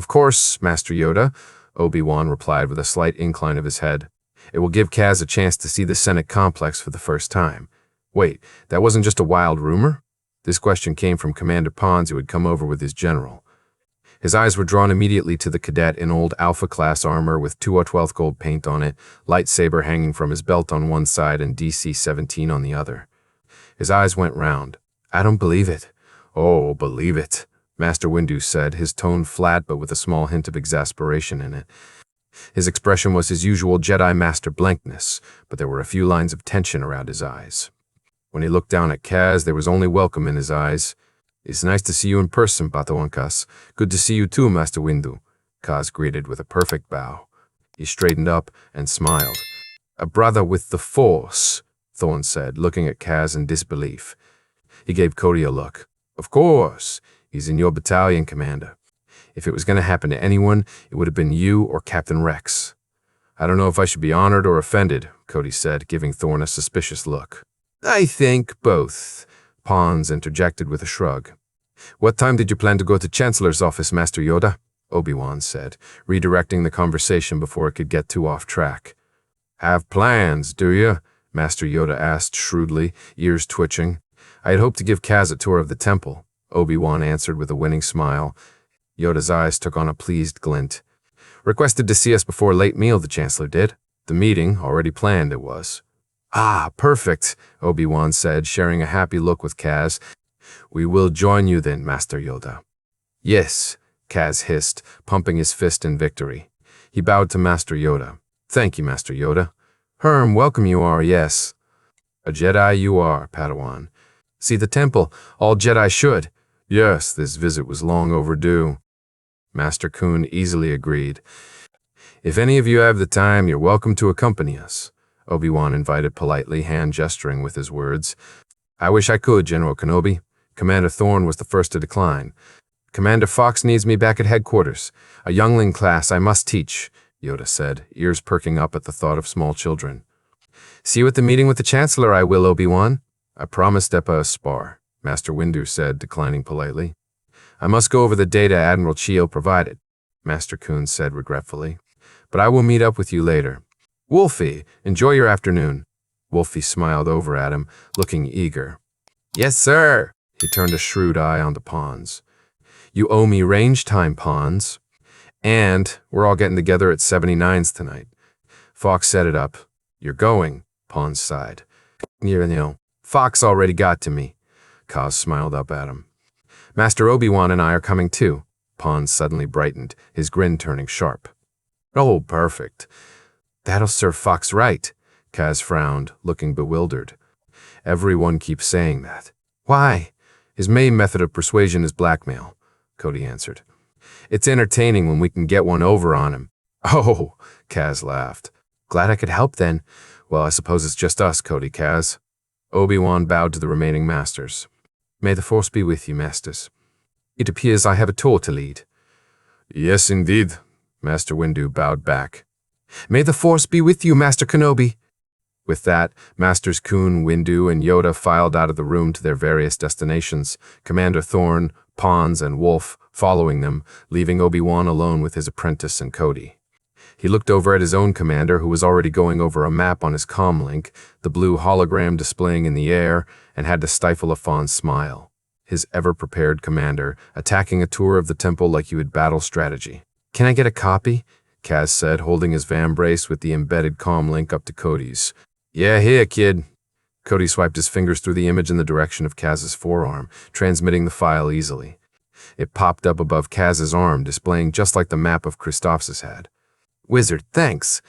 Of course, Master Yoda, Obi-Wan replied with a slight incline of his head. It will give Kaz a chance to see the Senate complex for the first time. Wait, that wasn't just a wild rumor? This question came from Commander Pons, who had come over with his general. His eyes were drawn immediately to the cadet in old Alpha-class armor with 2/12 gold paint on it, lightsaber hanging from his belt on one side and DC-17 on the other. His eyes went round. I don't believe it. Oh, believe it, Master Windu said, his tone flat but with a small hint of exasperation in it. His expression was his usual Jedi Master blankness, but there were a few lines of tension around his eyes. When he looked down at Kaz, there was only welcome in his eyes. It's nice to see you in person, Padawan. Good to see you too, Master Windu, Kaz greeted with a perfect bow. He straightened up and smiled. A brother with the Force, Thrawn said, looking at Kaz in disbelief. He gave Cody a look. Of course, he's in your battalion, Commander. If it was going to happen to anyone, it would have been you or Captain Rex. I don't know if I should be honored or offended, Cody said, giving Thrawn a suspicious look. I think both, Pons interjected with a shrug. What time did you plan to go to Chancellor's office, Master Yoda? Obi-Wan said, redirecting the conversation before it could get too off track. Have plans, do you? Master Yoda asked shrewdly, ears twitching. I had hoped to give Kaz a tour of the temple, Obi-Wan answered with a winning smile. Yoda's eyes took on a pleased glint. Requested to see us before late meal, the Chancellor did. The meeting, already planned, it was. Ah, perfect, Obi-Wan said, sharing a happy look with Kaz. We will join you then, Master Yoda. Yes, Kaz hissed, pumping his fist in victory. He bowed to Master Yoda. Thank you, Master Yoda. Herm, welcome you are, yes. A Jedi you are, Padawan. See the temple, all Jedi should. Yes, this visit was long overdue. Master Kun easily agreed. If any of you have the time, you're welcome to accompany us. Obi-Wan invited politely, hand-gesturing with his words. I wish I could, General Kenobi. Commander Thrawn was the first to decline. Commander Fox needs me back at headquarters. A youngling class I must teach, Yoda said, ears perking up at the thought of small children. See you at the meeting with the Chancellor, I will, Obi-Wan. I promised Eppa a spar, Master Windu said, declining politely. I must go over the data Admiral Chio provided, Master Kun said regretfully. But I will meet up with you later. Wolfie, enjoy your afternoon. Wolfie smiled over at him, looking eager. Yes, sir. He turned a shrewd eye on the Pons. You owe me range time, Pons. And we're all getting together at 79's tonight. Fox set it up. You're going, Pons sighed. You know, Fox already got to me. Kaz smiled up at him. Master Obi-Wan and I are coming too. Pons suddenly brightened, his grin turning sharp. Oh, perfect. That'll serve Fox right, Kaz frowned, looking bewildered. Everyone keeps saying that. Why? His main method of persuasion is blackmail, Cody answered. It's entertaining when we can get one over on him. Oh, Kaz laughed. Glad I could help then. Well, I suppose it's just us, Cody Kaz. Obi-Wan bowed to the remaining masters. May the Force be with you, masters. It appears I have a tour to lead. Yes, indeed, Master Windu bowed back. May the Force be with you, Master Kenobi. With that, Masters Kun, Windu, and Yoda filed out of the room to their various destinations, Commander Thrawn, Pons, and Wolf following them, leaving Obi-Wan alone with his apprentice and Cody. He looked over at his own commander, who was already going over a map on his comlink, the blue hologram displaying in the air, and had to stifle a fond smile. His ever-prepared commander, attacking a tour of the temple like you would battle strategy. Can I get a copy? Kaz said, holding his vambrace with the embedded comlink up to Cody's. Yeah, here, kid. Cody swiped his fingers through the image in the direction of Kaz's forearm, transmitting the file easily. It popped up above Kaz's arm, displaying just like the map of Christoph's had. Wizard, thanks.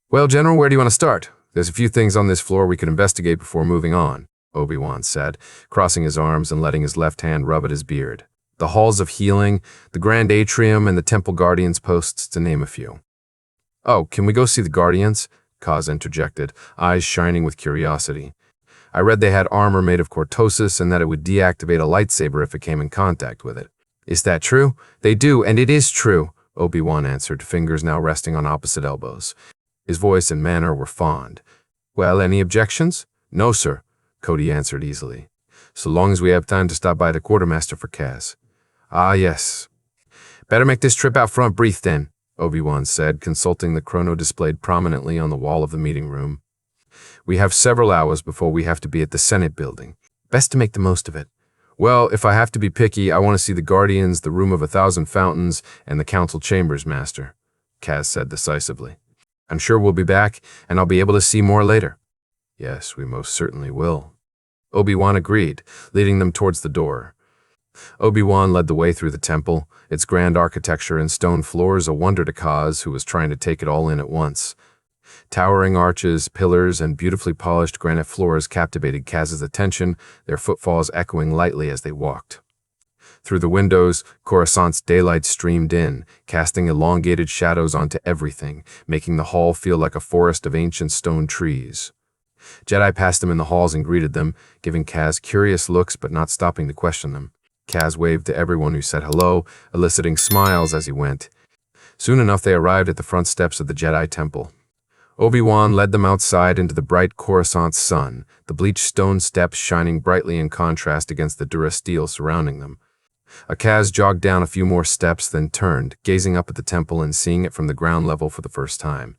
Well, General, where do you want to start? There's a few things on this floor we could investigate before moving on, Obi-Wan said, crossing his arms and letting his left hand rub at his beard. The halls of healing, the Grand Atrium, and the Temple Guardians' posts, to name a few. Oh, can we go see the Guardians? Kaz interjected, eyes shining with curiosity. I read they had armor made of cortosis and that it would deactivate a lightsaber if it came in contact with it. Is that true? They do, and it is true, Obi-Wan answered, fingers now resting on opposite elbows. His voice and manner were fond. Well, any objections? No, sir, Cody answered easily. So long as we have time to stop by the quartermaster for Kaz. Ah, yes. Better make this trip out front brief then, Obi-Wan said, consulting the chrono displayed prominently on the wall of the meeting room. We have several hours before we have to be at the Senate building. Best to make the most of it. Well, if I have to be picky, I want to see the Guardians, the Room of 1,000 Fountains, and the Council Chambers, Master, Kaz said decisively. I'm sure we'll be back, and I'll be able to see more later. Yes, we most certainly will. Obi-Wan agreed, leading them towards the door. Obi-Wan led the way through the temple, its grand architecture and stone floors a wonder to Kaz, who was trying to take it all in at once. Towering arches, pillars, and beautifully polished granite floors captivated Kaz's attention, their footfalls echoing lightly as they walked. Through the windows, Coruscant's daylight streamed in, casting elongated shadows onto everything, making the hall feel like a forest of ancient stone trees. Jedi passed them in the halls and greeted them, giving Kaz curious looks but not stopping to question them. Kaz waved to everyone who said hello, eliciting smiles as he went. Soon enough they arrived at the front steps of the Jedi Temple. Obi-Wan led them outside into the bright Coruscant sun, the bleached stone steps shining brightly in contrast against the durasteel surrounding them. Kaz jogged down a few more steps, then turned, gazing up at the temple and seeing it from the ground level for the first time.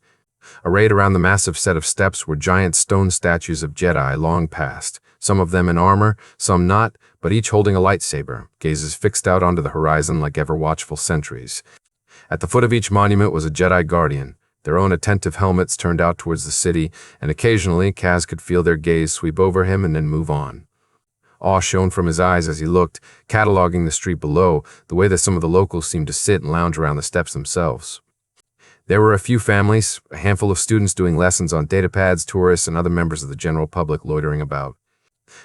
Arrayed around the massive set of steps were giant stone statues of Jedi long past, some of them in armor, some not, but each holding a lightsaber, gazes fixed out onto the horizon like ever-watchful sentries. At the foot of each monument was a Jedi Guardian, their own attentive helmets turned out towards the city, and occasionally Kaz could feel their gaze sweep over him and then move on. Awe shone from his eyes as he looked, cataloging the street below, the way that some of the locals seemed to sit and lounge around the steps themselves. There were a few families, a handful of students doing lessons on datapads, tourists, and other members of the general public loitering about.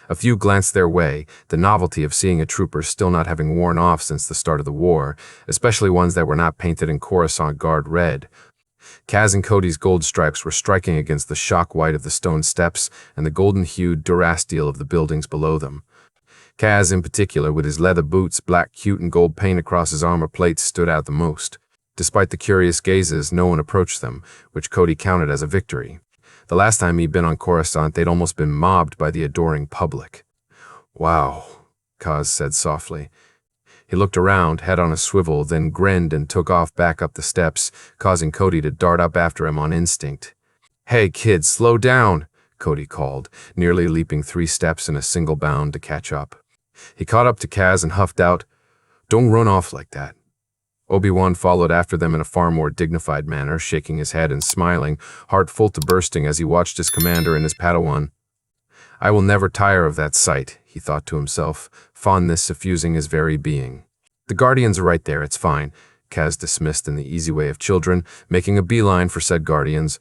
A few glanced their way, the novelty of seeing a trooper still not having worn off since the start of the war, especially ones that were not painted in Coruscant Guard red. Kaz and Cody's gold stripes were striking against the shock white of the stone steps and the golden-hued durasteel of the buildings below them. Kaz, in particular, with his leather boots, black cute, and gold paint across his armor plates, stood out the most. Despite the curious gazes, no one approached them, which Cody counted as a victory. The last time he'd been on Coruscant, they'd almost been mobbed by the adoring public. Wow, Kaz said softly. He looked around, head on a swivel, then grinned and took off back up the steps, causing Cody to dart up after him on instinct. Hey, kid, slow down, Cody called, nearly leaping 3 steps in a single bound to catch up. He caught up to Kaz and huffed out, "Don't run off like that." Obi-Wan followed after them in a far more dignified manner, shaking his head and smiling, heart full to bursting as he watched his commander and his Padawan. I will never tire of that sight, he thought to himself, fondness suffusing his very being. The Guardians are right there, it's fine, Kaz dismissed in the easy way of children, making a beeline for said Guardians.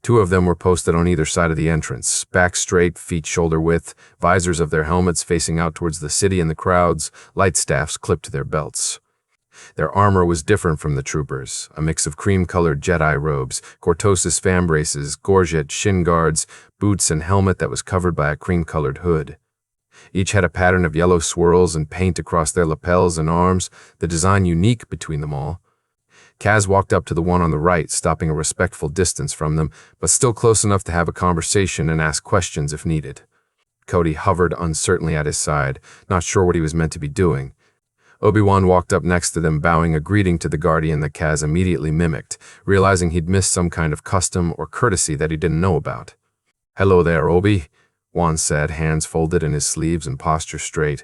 2 of them were posted on either side of the entrance, back straight, feet shoulder width, visors of their helmets facing out towards the city and the crowds, light staffs clipped to their belts. Their armor was different from the troopers, a mix of cream-colored Jedi robes, cortosis fambraces, gorget, shin guards, boots, and helmet that was covered by a cream-colored hood. Each had a pattern of yellow swirls and paint across their lapels and arms, the design unique between them all. Kaz walked up to the one on the right, stopping a respectful distance from them, but still close enough to have a conversation and ask questions if needed. Cody hovered uncertainly at his side, not sure what he was meant to be doing. Obi-Wan walked up next to them, bowing a greeting to the Guardian that Kaz immediately mimicked, realizing he'd missed some kind of custom or courtesy that he didn't know about. "Hello there, Obi," Wan said, hands folded in his sleeves and posture straight.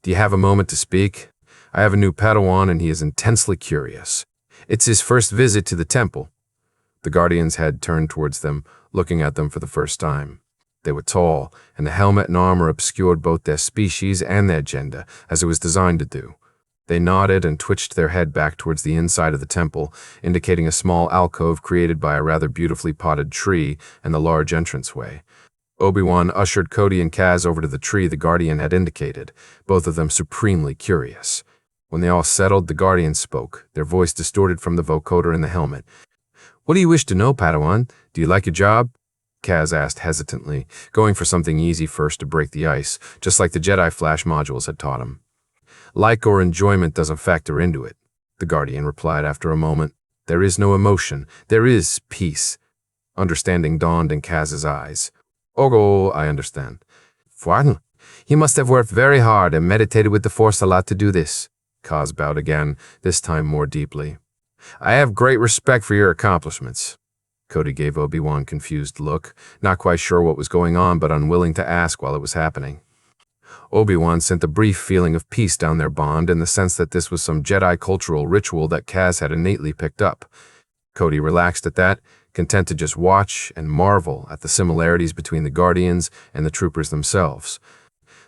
"Do you have a moment to speak? I have a new Padawan and he is intensely curious. It's his first visit to the temple." The Guardian's head turned towards them, looking at them for the first time. They were tall, and the helmet and armor obscured both their species and their gender, as it was designed to do. They nodded and twitched their head back towards the inside of the temple, indicating a small alcove created by a rather beautifully potted tree and the large entranceway. Obi-Wan ushered Cody and Kaz over to the tree the Guardian had indicated, both of them supremely curious. When they all settled, the Guardian spoke, their voice distorted from the vocoder in the helmet. "What do you wish to know, Padawan? Do you like your job?" Kaz asked hesitantly, going for something easy first to break the ice, just like the Jedi Flash modules had taught him. "Like or enjoyment doesn't factor into it," the Guardian replied after a moment. "There is no emotion. There is peace." Understanding dawned in Kaz's eyes. "Oh, I understand." "Well, he must have worked very hard and meditated with the Force a lot to do this," Kaz bowed again, this time more deeply. I have great respect for your accomplishments. Cody gave Obi-Wan a confused look, not quite sure what was going on but unwilling to ask while it was happening. Obi-Wan sent a brief feeling of peace down their bond in the sense that this was some Jedi cultural ritual that Kaz had innately picked up. Cody relaxed at that, content to just watch and marvel at the similarities between the Guardians and the troopers themselves.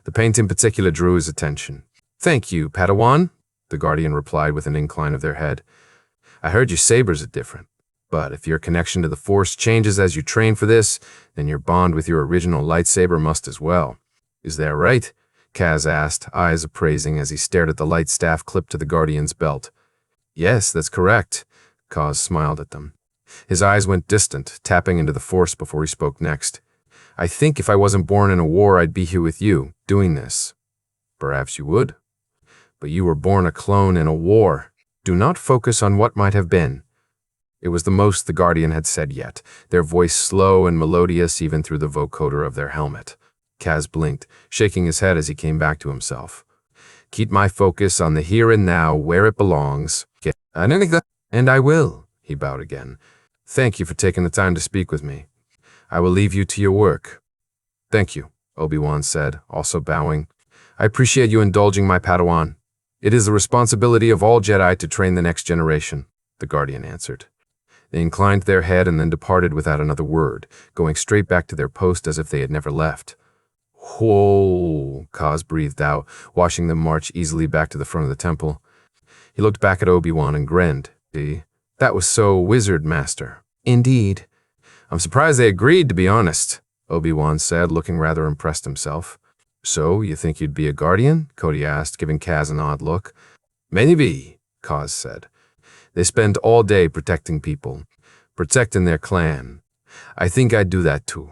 The paint in particular drew his attention. Thank you, Padawan, the Guardian replied with an incline of their head. I heard your sabers are different, but if your connection to the Force changes as you train for this, then your bond with your original lightsaber must as well. Is that right? Kaz asked, eyes appraising as he stared at the light staff clipped to the Guardian's belt. Yes, that's correct. Kaz smiled at them. His eyes went distant, tapping into the Force before he spoke next. I think if I wasn't born in a war, I'd be here with you, doing this. Perhaps you would. But you were born a clone in a war. Do not focus on what might have been. It was the most the Guardian had said yet, their voice slow and melodious even through the vocoder of their helmet. Kaz blinked, shaking his head as he came back to himself. Keep my focus on the here and now, where it belongs. And I will, he bowed again. Thank you for taking the time to speak with me. I will leave you to your work. Thank you, Obi-Wan said, also bowing. I appreciate you indulging my Padawan. It is the responsibility of all Jedi to train the next generation, the Guardian answered. They inclined their head and then departed without another word, going straight back to their post as if they had never left. Whoa, Kaz breathed out, watching them march easily back to the front of the temple. He looked back at Obi-Wan and grinned. That was so Wizard Master. Indeed. I'm surprised they agreed, to be honest, Obi-Wan said, looking rather impressed himself. So, you think you'd be a Guardian? Cody asked, giving Kaz an odd look. Maybe, Kaz said. They spend all day protecting people, protecting their clan. I think I'd do that too.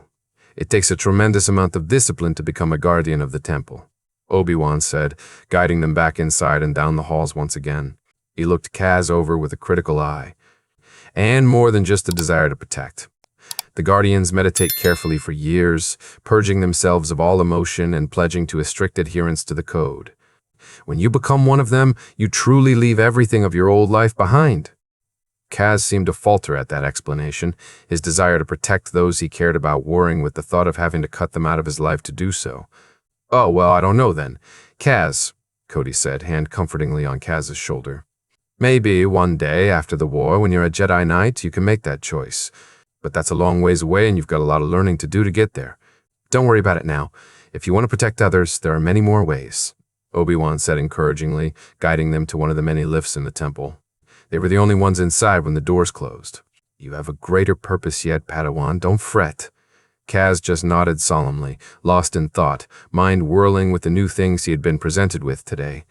It takes a tremendous amount of discipline to become a Guardian of the temple, Obi-Wan said, guiding them back inside and down the halls once again. He looked Kaz over with a critical eye. And more than just a desire to protect. The Guardians meditate carefully for years, purging themselves of all emotion and pledging to a strict adherence to the code. When you become one of them, you truly leave everything of your old life behind. Kaz seemed to falter at that explanation, his desire to protect those he cared about warring with the thought of having to cut them out of his life to do so. Oh, well, I don't know then. Kaz, Cody said, hand comfortingly on Kaz's shoulder. Maybe one day after the war, when you're a Jedi Knight, you can make that choice. But that's a long ways away and you've got a lot of learning to do to get there. Don't worry about it now. If you want to protect others, there are many more ways, Obi-Wan said encouragingly, guiding them to one of the many lifts in the temple. They were the only ones inside when the doors closed. You have a greater purpose yet, Padawan. Don't fret. Kaz just nodded solemnly, lost in thought, mind whirling with the new things he had been presented with today.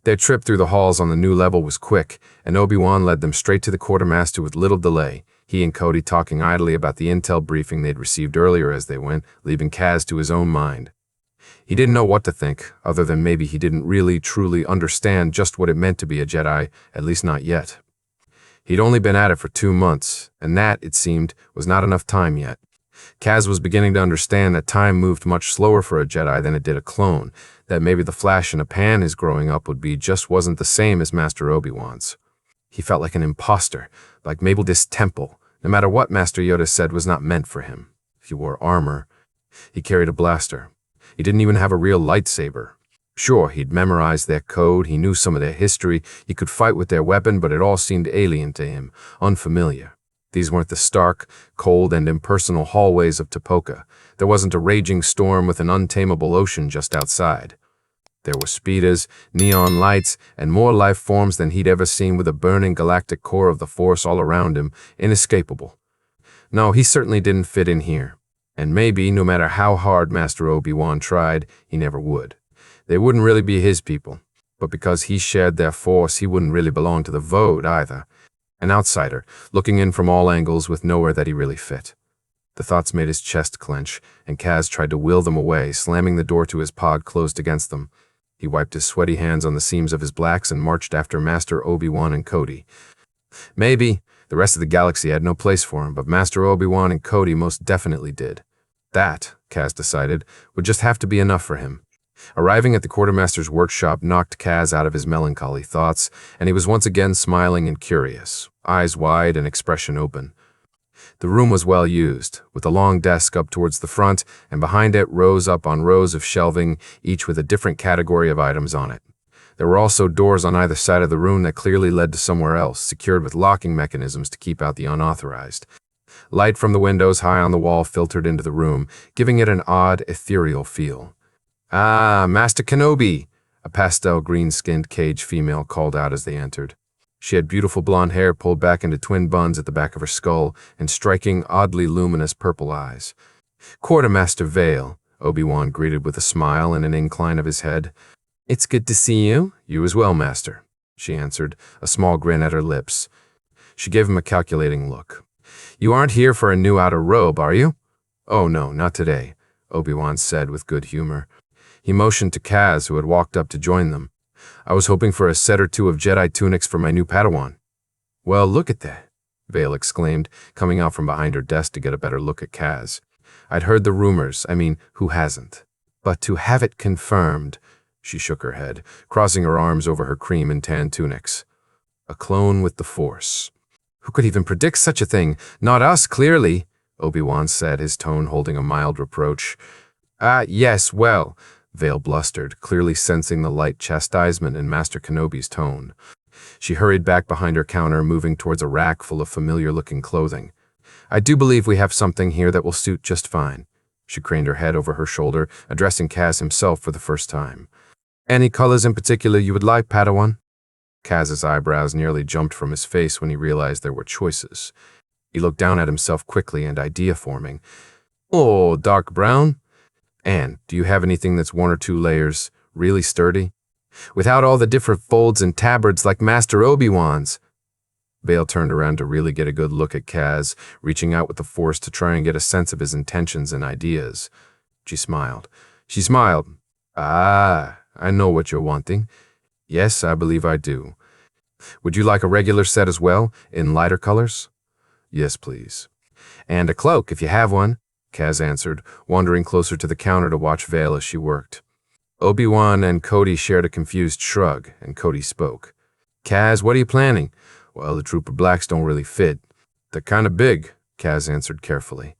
Their trip through the halls on the new level was quick, and Obi-Wan led them straight to the quartermaster with little delay, he and Cody talking idly about the intel briefing they'd received earlier as they went, leaving Kaz to his own mind. He didn't know what to think, other than maybe he didn't really, truly understand just what it meant to be a Jedi, at least not yet. He'd only been at it for 2 months, and that, it seemed, was not enough time yet. Kaz was beginning to understand that time moved much slower for a Jedi than it did a clone, that maybe the flash in a pan his growing up would be just wasn't the same as Master Obi-Wan's. He felt like an imposter, like maybe this temple, no matter what Master Yoda said was not meant for him. He wore armor. He carried a blaster. He didn't even have a real lightsaber. Sure, he'd memorized their code, he knew some of their history, he could fight with their weapon, but it all seemed alien to him, unfamiliar. These weren't the stark, cold, and impersonal hallways of Tipoca. There wasn't a raging storm with an untamable ocean just outside. There were speeders, neon lights, and more life forms than he'd ever seen with a burning galactic core of the Force all around him, inescapable. No, he certainly didn't fit in here. And maybe, no matter how hard Master Obi-Wan tried, he never would. They wouldn't really be his people. But because he shared their Force, he wouldn't really belong to the vote either. An outsider, looking in from all angles with nowhere that he really fit. The thoughts made his chest clench, and Kaz tried to will them away, slamming the door to his pod closed against them. He wiped his sweaty hands on the seams of his blacks and marched after Master Obi-Wan and Cody. Maybe the rest of the galaxy had no place for him, but Master Obi-Wan and Cody most definitely did. That, Kaz decided, would just have to be enough for him. Arriving at the quartermaster's workshop knocked Kaz out of his melancholy thoughts, and he was once again smiling and curious, eyes wide and expression open. The room was well used, with a long desk up towards the front, and behind it rows upon rows of shelving, each with a different category of items on it. There were also doors on either side of the room that clearly led to somewhere else, secured with locking mechanisms to keep out the unauthorized. Light from the windows high on the wall filtered into the room, giving it an odd, ethereal feel. "Ah, Master Kenobi," a pastel green-skinned cage female called out as they entered. She had beautiful blonde hair pulled back into twin buns at the back of her skull and striking, oddly luminous purple eyes. "Quartermaster Vale," Obi-Wan greeted with a smile and an incline of his head. "It's good to see you." "You as well, Master," she answered, a small grin at her lips. She gave him a calculating look. "You aren't here for a new outer robe, are you?" "Oh no, not today," Obi-Wan said with good humor. He motioned to Kaz, who had walked up to join them. "I was hoping for a set or two of Jedi tunics for my new Padawan." "Well, look at that," Vale exclaimed, coming out from behind her desk to get a better look at Kaz. "I'd heard the rumors, who hasn't? But to have it confirmed," she shook her head, crossing her arms over her cream and tan tunics. "A clone with the Force. Who could even predict such a thing? Not us, clearly," Obi-Wan said, his tone holding a mild reproach. Yes, well," Vale blustered, clearly sensing the light chastisement in Master Kenobi's tone. She hurried back behind her counter, moving towards a rack full of familiar-looking clothing. "I do believe we have something here that will suit just fine." She craned her head over her shoulder, addressing Kaz himself for the first time. "Any colors in particular you would like, Padawan?" Kaz's eyebrows nearly jumped from his face when he realized there were choices. He looked down at himself quickly and idea-forming. "Oh, dark brown? And do you have anything that's 1 or 2 layers, really sturdy? Without all the different folds and tabards like Master Obi-Wan's." Vale turned around to really get a good look at Kaz, reaching out with the Force to try and get a sense of his intentions and ideas. She smiled. "Ah, I know what you're wanting. Yes, I believe I do. Would you like a regular set as well, in lighter colors?" "Yes, please." "And a cloak, if you have one," Kaz answered, wandering closer to the counter to watch Vale as she worked. Obi-Wan and Cody shared a confused shrug, and Cody spoke. "Kaz, what are you planning?" "Well, the Trooper Blacks don't really fit. They're kind of big," Kaz answered carefully.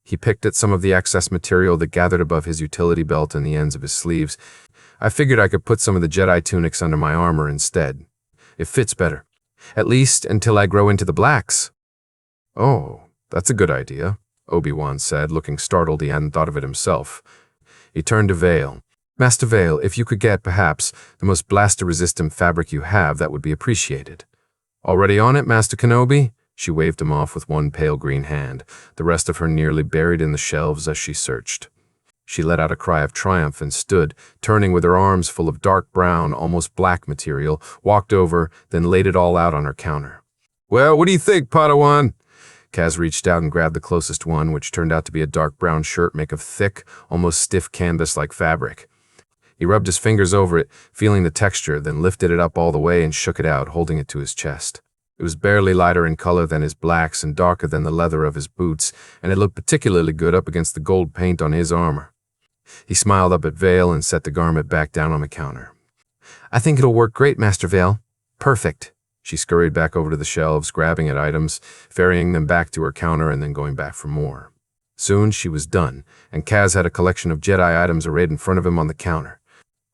He picked at some of the excess material that gathered above his utility belt and the ends of his sleeves. "I figured I could put some of the Jedi tunics under my armor instead. It fits better. At least until I grow into the blacks." "Oh, that's a good idea," Obi-Wan said, looking startled he hadn't thought of it himself. He turned to Vale. "Master Vale, if you could get, perhaps, the most blaster-resistant fabric you have, that would be appreciated." "Already on it, Master Kenobi?" She waved him off with one pale green hand, the rest of her nearly buried in the shelves as she searched. She let out a cry of triumph and stood, turning with her arms full of dark brown, almost black material, walked over, then laid it all out on her counter. "Well, what do you think, Padawan?" Kaz reached out and grabbed the closest one, which turned out to be a dark brown shirt made of thick, almost stiff canvas-like fabric. He rubbed his fingers over it, feeling the texture, then lifted it up all the way and shook it out, holding it to his chest. It was barely lighter in color than his blacks and darker than the leather of his boots, and it looked particularly good up against the gold paint on his armor. He smiled up at Vale and set the garment back down on the counter. "I think it'll work great, Master Vale. Perfect." She scurried back over to the shelves, grabbing at items, ferrying them back to her counter and then going back for more. Soon she was done, and Kaz had a collection of Jedi items arrayed in front of him on the counter.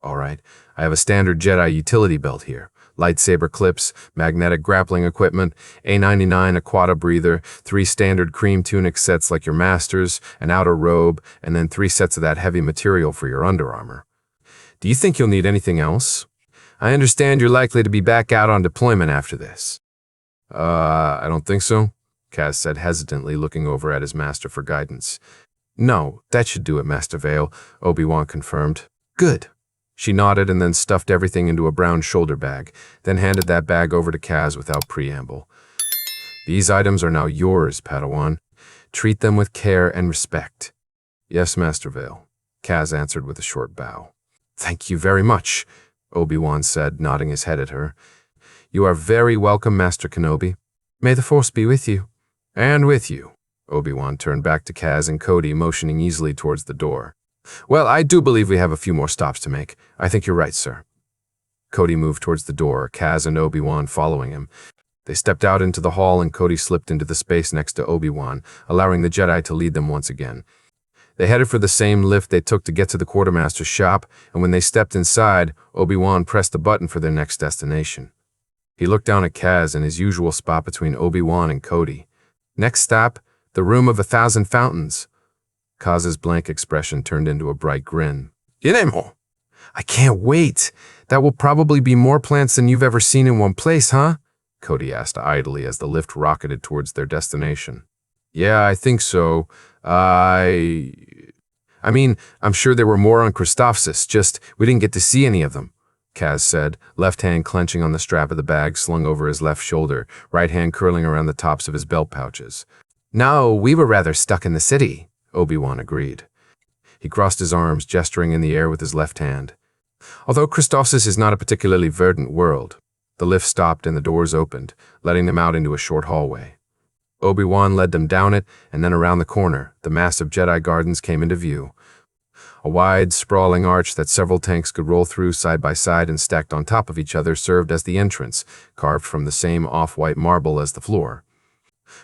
"All right, I have a standard Jedi utility belt here. Lightsaber clips, magnetic grappling equipment, A99 Aquata breather, 3 standard cream tunic sets like your master's, an outer robe, and then 3 sets of that heavy material for your underarmor. Do you think you'll need anything else? I understand you're likely to be back out on deployment after this." I don't think so," Kaz said hesitantly, looking over at his master for guidance. "No, that should do it, Master Vale," Obi-Wan confirmed. "Good." She nodded and then stuffed everything into a brown shoulder bag, then handed that bag over to Kaz without preamble. "These items are now yours, Padawan. Treat them with care and respect." "Yes, Master Vale," Kaz answered with a short bow. "Thank you very much," Obi-Wan said, nodding his head at her. "You are very welcome, Master Kenobi. May the Force be with you." "And with you." Obi-Wan turned back to Kaz and Cody, motioning easily towards the door. Well, I do believe we have a few more stops to make. I think you're right, sir. Cody moved towards the door, Kaz and Obi-Wan following him. They stepped out into the hall and Cody slipped into the space next to Obi-Wan, allowing the Jedi to lead them once again. They headed for the same lift they took to get to the quartermaster's shop, and when they stepped inside, Obi-Wan pressed the button for their next destination. He looked down at Kaz in his usual spot between Obi-Wan and Cody. Next stop, the Room of 1,000 Fountains. Kaz's blank expression turned into a bright grin. Iremo! I can't wait! That will probably be more plants than you've ever seen in one place, huh? Cody asked idly as the lift rocketed towards their destination. Yeah, I think so. I mean, I'm sure there were more on Christophsis, just we didn't get to see any of them, Kaz said, left hand clenching on the strap of the bag slung over his left shoulder, right hand curling around the tops of his belt pouches. No, we were rather stuck in the city, Obi-Wan agreed. He crossed his arms, gesturing in the air with his left hand. Although Christophsis is not a particularly verdant world, the lift stopped and the doors opened, letting them out into a short hallway. Obi-Wan led them down it, and then around the corner, the massive Jedi gardens came into view. A wide, sprawling arch that several tanks could roll through side by side and stacked on top of each other served as the entrance, carved from the same off-white marble as the floor.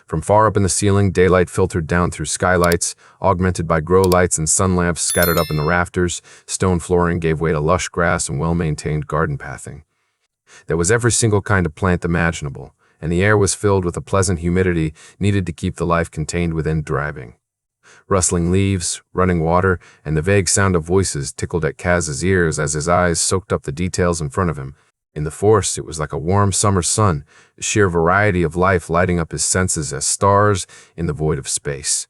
From far up in the ceiling, daylight filtered down through skylights, augmented by grow lights and sun lamps scattered up in the rafters. Stone flooring gave way to lush grass and well-maintained garden pathing. There was every single kind of plant imaginable, and the air was filled with a pleasant humidity needed to keep the life contained within thriving. Rustling leaves, running water, and the vague sound of voices tickled at Kaz's ears as his eyes soaked up the details in front of him. In the Force, it was like a warm summer sun, a sheer variety of life lighting up his senses as stars in the void of space.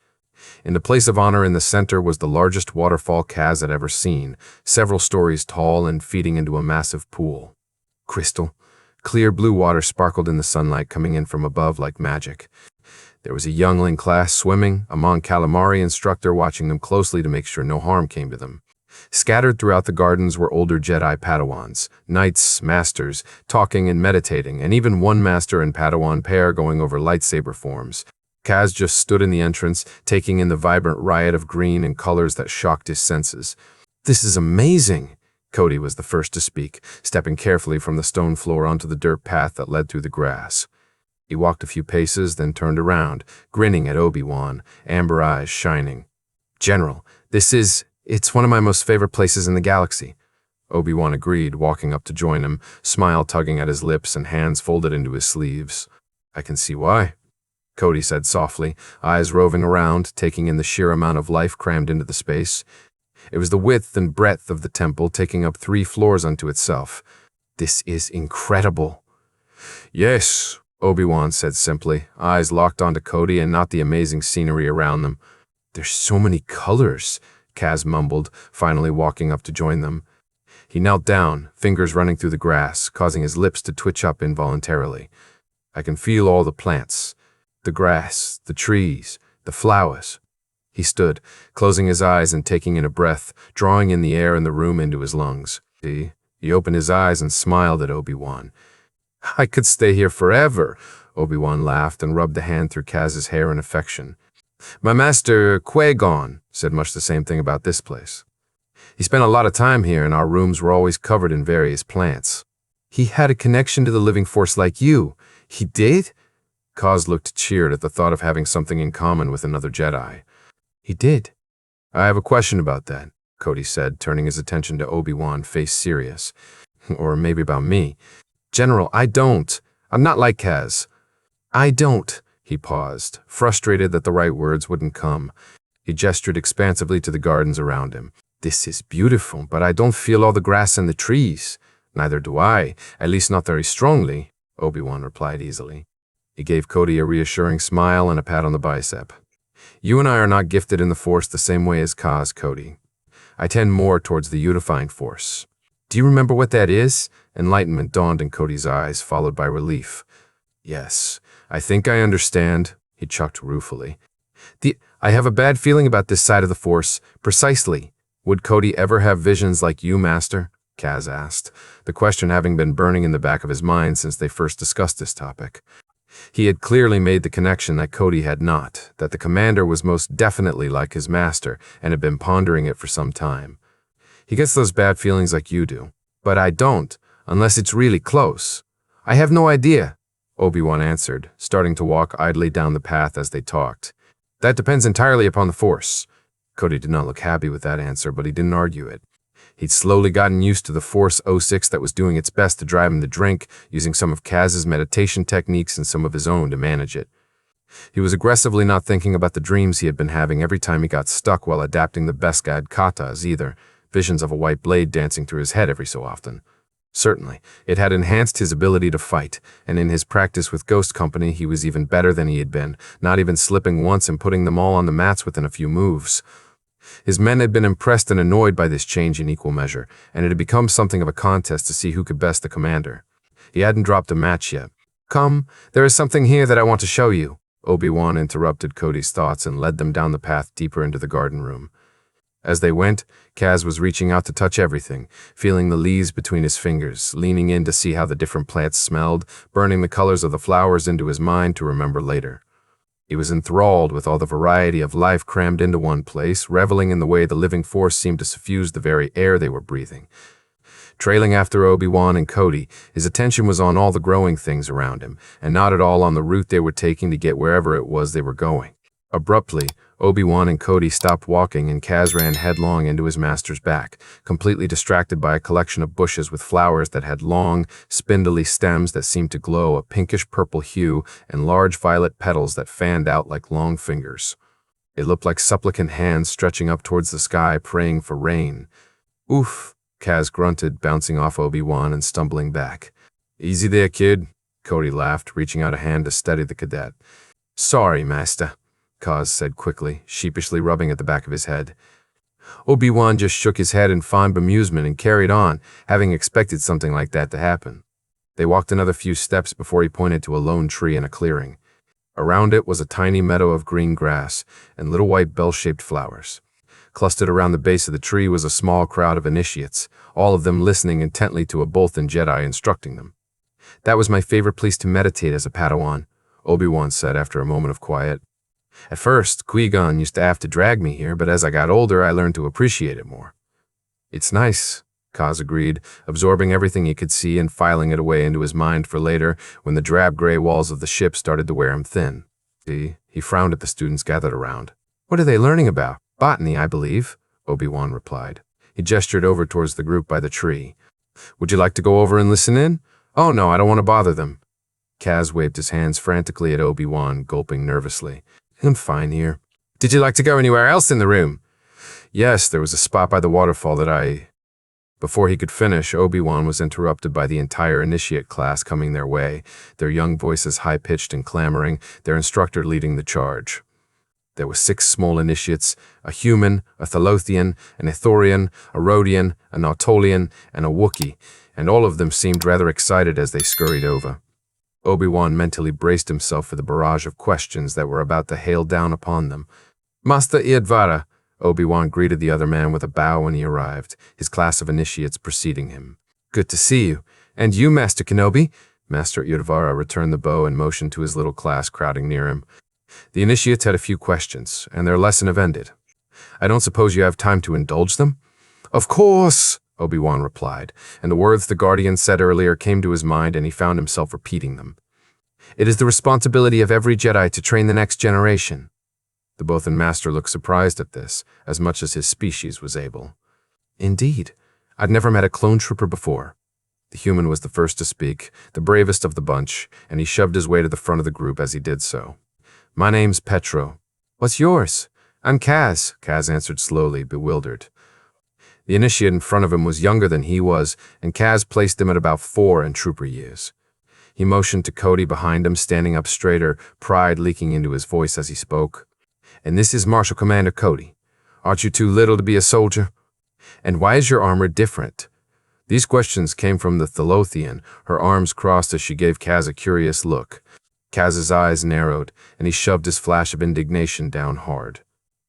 In the place of honor in the center was the largest waterfall Kaz had ever seen, several stories tall and feeding into a massive pool. Crystal, clear blue water sparkled in the sunlight coming in from above like magic. There was a youngling class swimming, a Mon Calamari instructor watching them closely to make sure no harm came to them. Scattered throughout the gardens were older Jedi Padawans, knights, masters, talking and meditating, and even one master and Padawan pair going over lightsaber forms. Kaz just stood in the entrance, taking in the vibrant riot of green and colors that shocked his senses. This is amazing! Cody was the first to speak, stepping carefully from the stone floor onto the dirt path that led through the grass. He walked a few paces, then turned around, grinning at Obi-Wan, amber eyes shining. General, it's one of my most favorite places in the galaxy. Obi-Wan agreed, walking up to join him, smile tugging at his lips and hands folded into his sleeves. I can see why, Cody said softly, eyes roving around, taking in the sheer amount of life crammed into the space. It was the width and breadth of the temple, taking up 3 floors unto itself. This is incredible. Yes, Obi-Wan said simply, eyes locked onto Cody and not the amazing scenery around them. There's so many colors, Kaz mumbled, finally walking up to join them. He knelt down, fingers running through the grass, causing his lips to twitch up involuntarily. I can feel all the plants, the grass, the trees, the flowers. He stood, closing his eyes and taking in a breath, drawing in the air in the room into his lungs. He opened his eyes and smiled at Obi-Wan. I could stay here forever, Obi-Wan laughed and rubbed a hand through Kaz's hair in affection. My master, Qui-Gon, said much the same thing about this place. He spent a lot of time here and our rooms were always covered in various plants. He had a connection to the living force like you. He did? Kaz looked cheered at the thought of having something in common with another Jedi. He did. I have a question about that, Cody said, turning his attention to Obi-Wan, face serious. Or maybe about me. General, I'm not like Kaz. I don't. He paused, frustrated that the right words wouldn't come. He gestured expansively to the gardens around him. This is beautiful, but I don't feel all the grass and the trees. Neither do I, at least not very strongly, Obi-Wan replied easily. He gave Cody a reassuring smile and a pat on the bicep. You and I are not gifted in the Force the same way as Kaz, Cody. I tend more towards the unifying Force. Do you remember what that is? Enlightenment dawned in Cody's eyes, followed by relief. Yes, I think I understand, he chucked ruefully. I have a bad feeling about this side of the Force. Precisely. Would Cody ever have visions like you, Master? Kaz asked, the question having been burning in the back of his mind since they first discussed this topic. He had clearly made the connection that Cody had not, that the commander was most definitely like his master and had been pondering it for some time. He gets those bad feelings like you do. But I don't, unless it's really close. I have no idea, Obi-Wan answered, starting to walk idly down the path as they talked. That depends entirely upon the Force. Cody did not look happy with that answer, but he didn't argue it. He'd slowly gotten used to the Force 06 that was doing its best to drive him to drink, using some of Kaz's meditation techniques and some of his own to manage it. He was aggressively not thinking about the dreams he had been having every time he got stuck while adapting the Beskad katas either, visions of a white blade dancing through his head every so often. Certainly, it had enhanced his ability to fight, and in his practice with Ghost Company he was even better than he had been, not even slipping once and putting them all on the mats within a few moves. His men had been impressed and annoyed by this change in equal measure, and it had become something of a contest to see who could best the commander. He hadn't dropped a match yet. Come, there is something here that I want to show you. Obi-Wan interrupted Cody's thoughts and led them down the path deeper into the garden room. As they went, Kaz was reaching out to touch everything, feeling the leaves between his fingers, leaning in to see how the different plants smelled, burning the colors of the flowers into his mind to remember later. He was enthralled with all the variety of life crammed into one place, reveling in the way the living force seemed to suffuse the very air they were breathing. Trailing after Obi-Wan and Cody, his attention was on all the growing things around him, and not at all on the route they were taking to get wherever it was they were going. Abruptly, Obi-Wan and Cody stopped walking and Kaz ran headlong into his master's back, completely distracted by a collection of bushes with flowers that had long, spindly stems that seemed to glow a pinkish-purple hue and large violet petals that fanned out like long fingers. It looked like supplicant hands stretching up towards the sky, praying for rain. Oof, Kaz grunted, bouncing off Obi-Wan and stumbling back. Easy there, kid, Cody laughed, reaching out a hand to steady the cadet. Sorry, master, Kaz said quickly, sheepishly rubbing at the back of his head. Obi-Wan just shook his head in fond bemusement and carried on, having expected something like that to happen. They walked another few steps before he pointed to a lone tree in a clearing. Around it was a tiny meadow of green grass and little white bell-shaped flowers. Clustered around the base of the tree was a small crowd of initiates, all of them listening intently to a Bolthan Jedi instructing them. That was my favorite place to meditate as a Padawan, Obi-Wan said after a moment of quiet. At first, Qui-Gon used to have to drag me here, but as I got older, I learned to appreciate it more. It's nice, Kaz agreed, absorbing everything he could see and filing it away into his mind for later when the drab gray walls of the ship started to wear him thin. He frowned at the students gathered around. What are they learning about? Botany, I believe, Obi-Wan replied. He gestured over towards the group by the tree. Would you like to go over and listen in? Oh no, I don't want to bother them. Kaz waved his hands frantically at Obi-Wan, gulping nervously. I'm fine here. Did you like to go anywhere else in the room? Yes, there was a spot by the waterfall that I... Before he could finish, Obi-Wan was interrupted by the entire initiate class coming their way, their young voices high-pitched and clamoring, their instructor leading the charge. There were 6 small initiates, a human, a Thalothian, an Ithorian, a Rhodian, a Nautolian, and a Wookiee, and all of them seemed rather excited as they scurried over. Obi-Wan mentally braced himself for the barrage of questions that were about to hail down upon them. Master Iadvara, Obi-Wan greeted the other man with a bow when he arrived, his class of initiates preceding him. Good to see you. And you, Master Kenobi? Master Iadvara returned the bow and motioned to his little class crowding near him. The initiates had a few questions, and their lesson have ended. I don't suppose you have time to indulge them? Of course, Obi-Wan replied, and the words the Guardian said earlier came to his mind and he found himself repeating them. It is the responsibility of every Jedi to train the next generation. The Bothan Master looked surprised at this, as much as his species was able. Indeed, I'd never met a clone trooper before. The human was the first to speak, the bravest of the bunch, and he shoved his way to the front of the group as he did so. My name's Petro. What's yours? I'm Kaz, Kaz answered slowly, bewildered. The initiate in front of him was younger than he was, and Kaz placed him at about 4 in trooper years. He motioned to Cody behind him, standing up straighter, pride leaking into his voice as he spoke. And this is Marshal Commander Cody. Aren't you too little to be a soldier? And why is your armor different? These questions came from the Thalothian, her arms crossed as she gave Kaz a curious look. Kaz's eyes narrowed, and he shoved his flash of indignation down hard.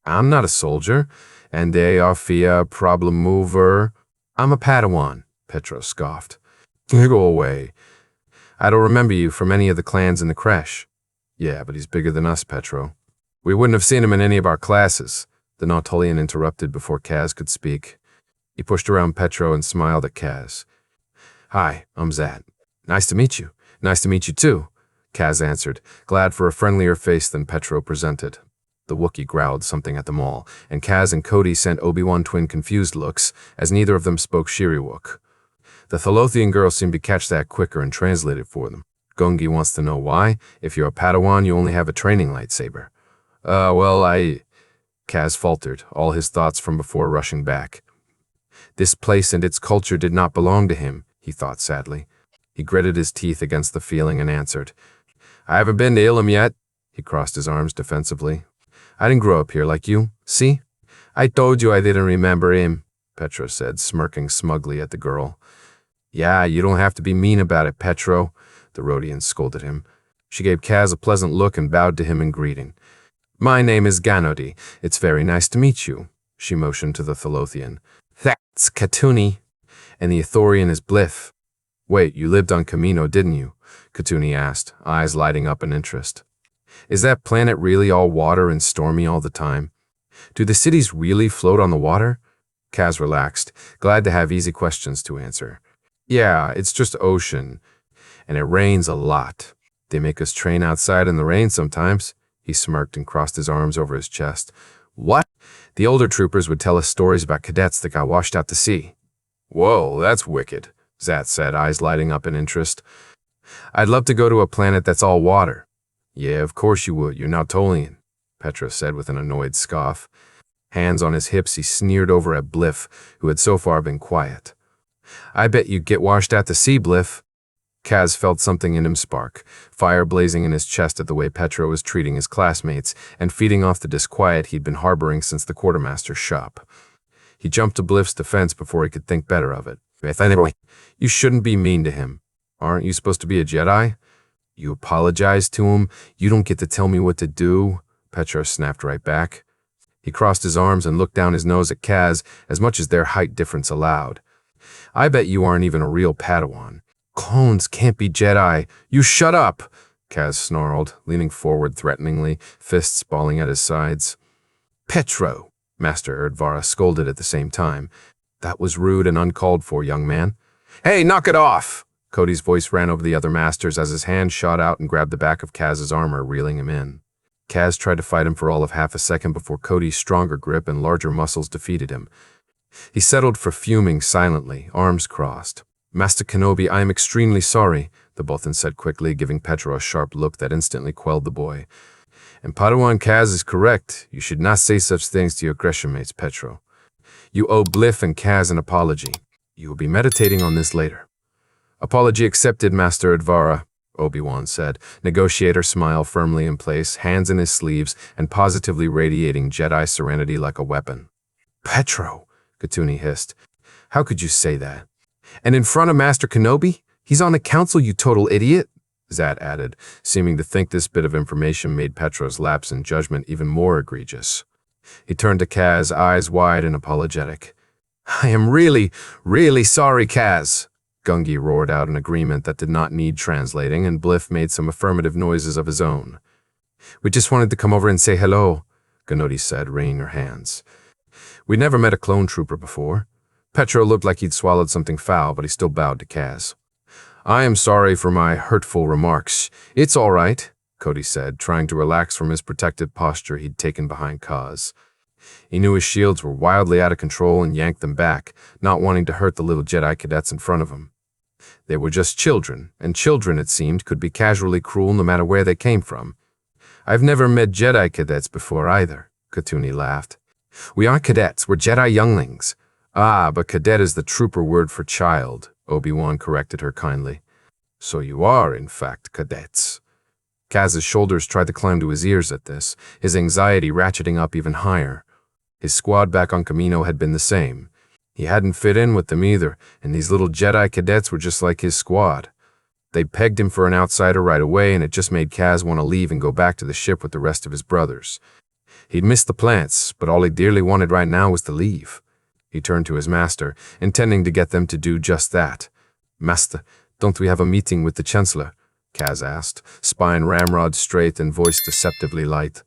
I'm not a soldier, and they are a problem mover. I'm a Padawan, Petro scoffed. Go away. I don't remember you from any of the clans in the creche. Yeah, but he's bigger than us, Petro. We wouldn't have seen him in any of our classes, the Nautilian interrupted before Kaz could speak. He pushed around Petro and smiled at Kaz. Hi, I'm Zat. Nice to meet you. Nice to meet you too, Kaz answered, glad for a friendlier face than Petro presented. The Wookiee growled something at them all, and Kaz and Cody sent Obi-Wan twin confused looks, as neither of them spoke Shiriwook. The Thalothian girl seemed to catch that quicker and translate it for them. Gungi wants to know why. If you're a Padawan, you only have a training lightsaber. Kaz faltered, all his thoughts from before rushing back. This place and its culture did not belong to him, he thought sadly. He gritted his teeth against the feeling and answered. I haven't been to Ilum yet. He crossed his arms defensively. I didn't grow up here like you. See? I told you I didn't remember him, Petro said, smirking smugly at the girl. Yeah, you don't have to be mean about it, Petro, the Rhodian scolded him. She gave Kaz a pleasant look and bowed to him in greeting. My name is Ganodi. It's very nice to meet you, she motioned to the Thalothian. That's Katuni. And the Ithorian is Bliff. Wait, you lived on Kamino, didn't you? Katuni asked, eyes lighting up in interest. Is that planet really all water and stormy all the time? Do the cities really float on the water? Kaz relaxed, glad to have easy questions to answer. Yeah, it's just ocean. And it rains a lot. They make us train outside in the rain sometimes. He smirked and crossed his arms over his chest. What? The older troopers would tell us stories about cadets that got washed out to sea. Whoa, that's wicked, Zat said, eyes lighting up in interest. I'd love to go to a planet that's all water. Yeah, of course you would. You're Nautolian, Petro said with an annoyed scoff. Hands on his hips, he sneered over at Bliff, who had so far been quiet. I bet you'd get washed out to sea, Bliff. Kaz felt something in him spark, fire blazing in his chest at the way Petro was treating his classmates and feeding off the disquiet he'd been harboring since the quartermaster's shop. He jumped to Bliff's defense before he could think better of it. You shouldn't be mean to him. Aren't you supposed to be a Jedi? You apologize to him? You don't get to tell me what to do? Petro snapped right back. He crossed his arms and looked down his nose at Kaz as much as their height difference allowed. I bet you aren't even a real Padawan. Clones can't be Jedi. You shut up, Kaz snarled, leaning forward threateningly, fists balling at his sides. Petro, Master Erdvara scolded at the same time. That was rude and uncalled for, young man. Hey, knock it off! Cody's voice ran over the other masters as his hand shot out and grabbed the back of Kaz's armor, reeling him in. Kaz tried to fight him for all of half a second before Cody's stronger grip and larger muscles defeated him. He settled for fuming silently, arms crossed. Master Kenobi, I am extremely sorry, the Bothan said quickly, giving Petro a sharp look that instantly quelled the boy. And Padawan Kaz is correct. You should not say such things to your Gresham mates, Petro. You owe Bliff and Kaz an apology. You will be meditating on this later. Apology accepted, Master Erdvara, Obi-Wan said, negotiator smile firmly in place, hands in his sleeves, and positively radiating Jedi serenity like a weapon. Petro, Katuni hissed. How could you say that? And in front of Master Kenobi? He's on the council, you total idiot, Zat added, seeming to think this bit of information made Petro's lapse in judgment even more egregious. He turned to Kaz, eyes wide and apologetic. I am really, really sorry, Kaz, Gungi roared out in agreement that did not need translating, and Bliff made some affirmative noises of his own. We just wanted to come over and say hello, Ganodi said, wringing her hands. We'd never met a clone trooper before. Petro looked like he'd swallowed something foul, but he still bowed to Kaz. I am sorry for my hurtful remarks. It's all right, Cody said, trying to relax from his protective posture he'd taken behind Kaz. He knew his shields were wildly out of control and yanked them back, not wanting to hurt the little Jedi cadets in front of him. They were just children, and children, it seemed, could be casually cruel no matter where they came from. I've never met Jedi cadets before either, Katuni laughed. We aren't cadets, we're Jedi younglings. Ah, but cadet is the trooper word for child, Obi-Wan corrected her kindly. So you are, in fact, cadets. Kaz's shoulders tried to climb to his ears at this, his anxiety ratcheting up even higher. His squad back on Kamino had been the same. He hadn't fit in with them either, and these little Jedi cadets were just like his squad. They'd pegged him for an outsider right away, and it just made Kaz want to leave and go back to the ship with the rest of his brothers. He'd missed the plants, but all he dearly wanted right now was to leave. He turned to his master, intending to get them to do just that. Master, Don't we have a meeting with the Chancellor? Kaz asked, spine ramrod straight and voice deceptively light.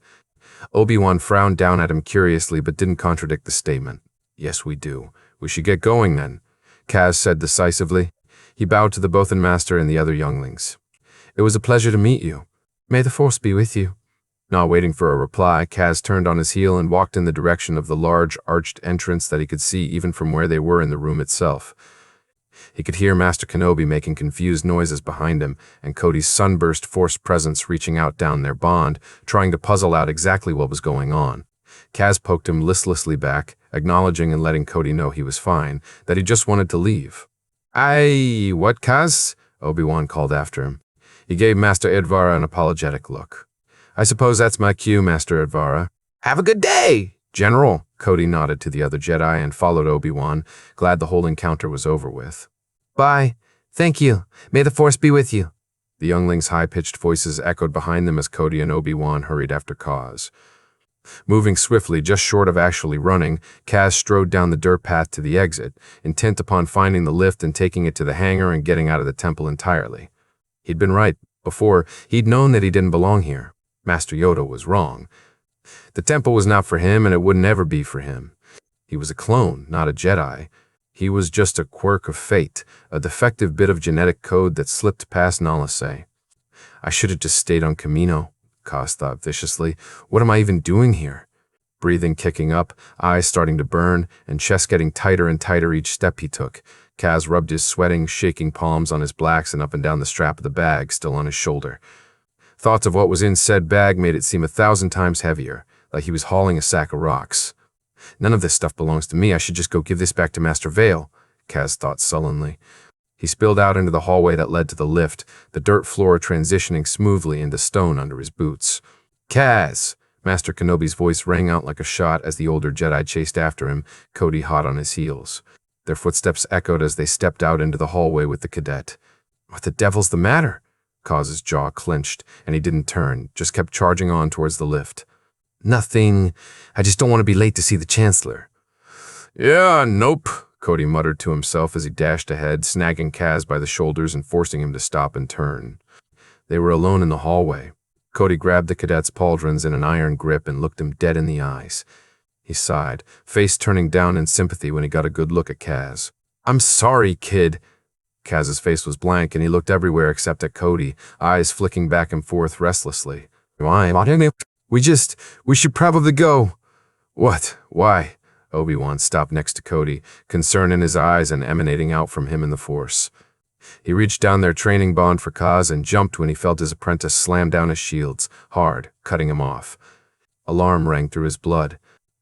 Obi-Wan frowned down at him curiously but didn't contradict the statement. Yes, we do. We should get going then, Kaz said decisively. He bowed to the Bothan Master and the other younglings. It was a pleasure to meet you. May the Force be with you. Not waiting for a reply, Kaz turned on his heel and walked in the direction of the large, arched entrance that he could see even from where they were in the room itself. He could hear Master Kenobi making confused noises behind him, and Cody's sunburst Force presence reaching out down their bond, trying to puzzle out exactly what was going on. Kaz poked him listlessly back, acknowledging and letting Cody know he was fine, that he just wanted to leave. Aye, what, Kaz? Obi-Wan called after him. He gave Master Edvara an apologetic look. I suppose that's my cue, Master Edvara. Have a good day, General. Cody nodded to the other Jedi and followed Obi-Wan, glad the whole encounter was over with. Bye. Thank you. May the Force be with you. The younglings' high-pitched voices echoed behind them as Cody and Obi-Wan hurried after Kaz. Moving swiftly, just short of actually running, Kaz strode down the dirt path to the exit, intent upon finding the lift and taking it to the hangar and getting out of the temple entirely. He'd been right. Before, he'd known that he didn't belong here. Master Yoda was wrong. The temple was not for him, and it would never be for him. He was a clone, not a Jedi. He was just a quirk of fate, a defective bit of genetic code that slipped past knowledge. I should have just stayed on Kamino, Kaz thought viciously. What am I even doing here? Breathing kicking up, eyes starting to burn, and chest getting tighter and tighter each step he took. Kaz rubbed his sweating, shaking palms on his blacks and up and down the strap of the bag still on his shoulder. Thoughts of what was in said bag made it seem 1,000 times heavier, like he was hauling a sack of rocks. None of this stuff belongs to me. I should just go give this back to Master Vale, Kaz thought sullenly. He spilled out into the hallway that led to the lift, the dirt floor transitioning smoothly into stone under his boots. Kaz! Master Kenobi's voice rang out like a shot as the older Jedi chased after him, Cody hot on his heels. Their footsteps echoed as they stepped out into the hallway with the cadet. What the devil's the matter? Kaz's jaw clenched, and he didn't turn, just kept charging on towards the lift. Nothing. I just don't want to be late to see the Chancellor. Yeah, nope, Cody muttered to himself as he dashed ahead, snagging Kaz by the shoulders and forcing him to stop and turn. They were alone in the hallway. Cody grabbed the cadet's pauldrons in an iron grip and looked him dead in the eyes. He sighed, face turning down in sympathy when he got a good look at Kaz. I'm sorry, kid. Kaz's face was blank and he looked everywhere except at Cody, eyes flicking back and forth restlessly. We should probably go. What? Why? Obi-Wan stopped next to Cody, concern in his eyes and emanating out from him in the Force. He reached down their training bond for Kaz and jumped when he felt his apprentice slam down his shields, hard, cutting him off. Alarm rang through his blood.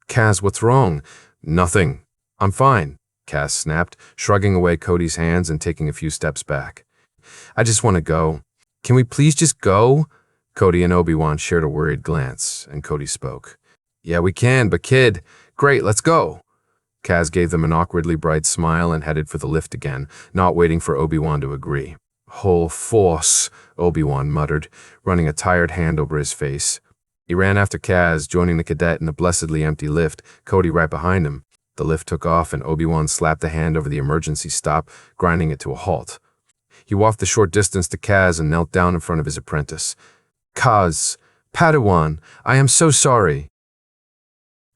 Kaz, what's wrong? Nothing. I'm fine, Kaz snapped, shrugging away Cody's hands and taking a few steps back. I just want to go. Can we please just go? Cody and Obi-Wan shared a worried glance, and Cody spoke. Yeah, we can, but kid, great, let's go. Kaz gave them an awkwardly bright smile and headed for the lift again, not waiting for Obi-Wan to agree. Whole Force, Obi-Wan muttered, running a tired hand over his face. He ran after Kaz, joining the cadet in the blessedly empty lift, Cody right behind him. The lift took off and Obi-Wan slapped a hand over the emergency stop, grinding it to a halt. He walked the short distance to Kaz and knelt down in front of his apprentice. Kaz, Padawan, I am so sorry.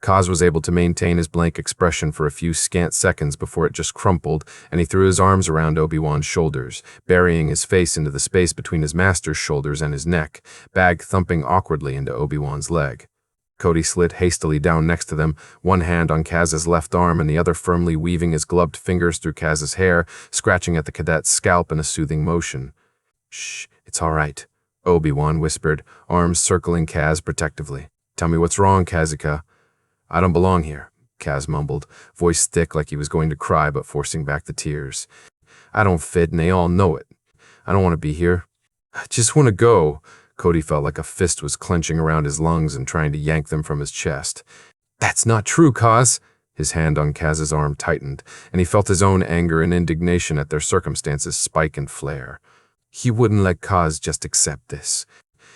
Kaz was able to maintain his blank expression for a few scant seconds before it just crumpled, and he threw his arms around Obi-Wan's shoulders, burying his face into the space between his master's shoulders and his neck, bag thumping awkwardly into Obi-Wan's leg. Cody slid hastily down next to them, one hand on Kaz's left arm and the other firmly weaving his gloved fingers through Kaz's hair, scratching at the cadet's scalp in a soothing motion. Shh, it's all right, Obi-Wan whispered, arms circling Kaz protectively. Tell me what's wrong, Kazika. I don't belong here, Kaz mumbled, voice thick like he was going to cry but forcing back the tears. I don't fit and they all know it. I don't want to be here. I just want to go. Cody felt like a fist was clenching around his lungs and trying to yank them from his chest. That's not true, Kaz. His hand on Kaz's arm tightened, and he felt his own anger and indignation at their circumstances spike and flare. He wouldn't let Kaz just accept this.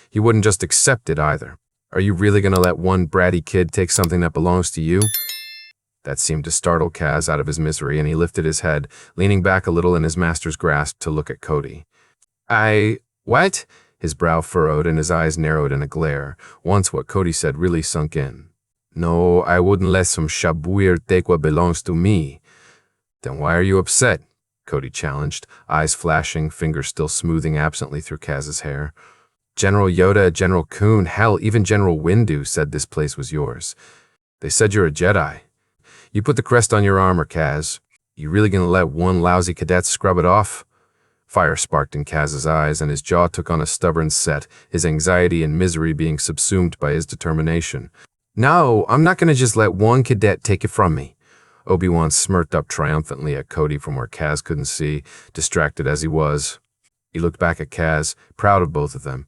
He wouldn't just accept it either. Are you really going to let one bratty kid take something that belongs to you? That seemed to startle Kaz out of his misery, and he lifted his head, leaning back a little in his master's grasp to look at Cody. What? His brow furrowed and his eyes narrowed in a glare. Once what Cody said really sunk in. No, I wouldn't let some shabuir take what belongs to me. Then why are you upset? Cody challenged, eyes flashing, fingers still smoothing absently through Kaz's hair. General Yoda, General Kun, hell, even General Windu said this place was yours. They said you're a Jedi. You put the crest on your armor, Kaz. You really gonna let one lousy cadet scrub it off? Fire sparked in Kaz's eyes, and his jaw took on a stubborn set, his anxiety and misery being subsumed by his determination. No, I'm not gonna just let one cadet take it from me. Obi-Wan smirked up triumphantly at Cody from where Kaz couldn't see, distracted as he was. He looked back at Kaz, proud of both of them.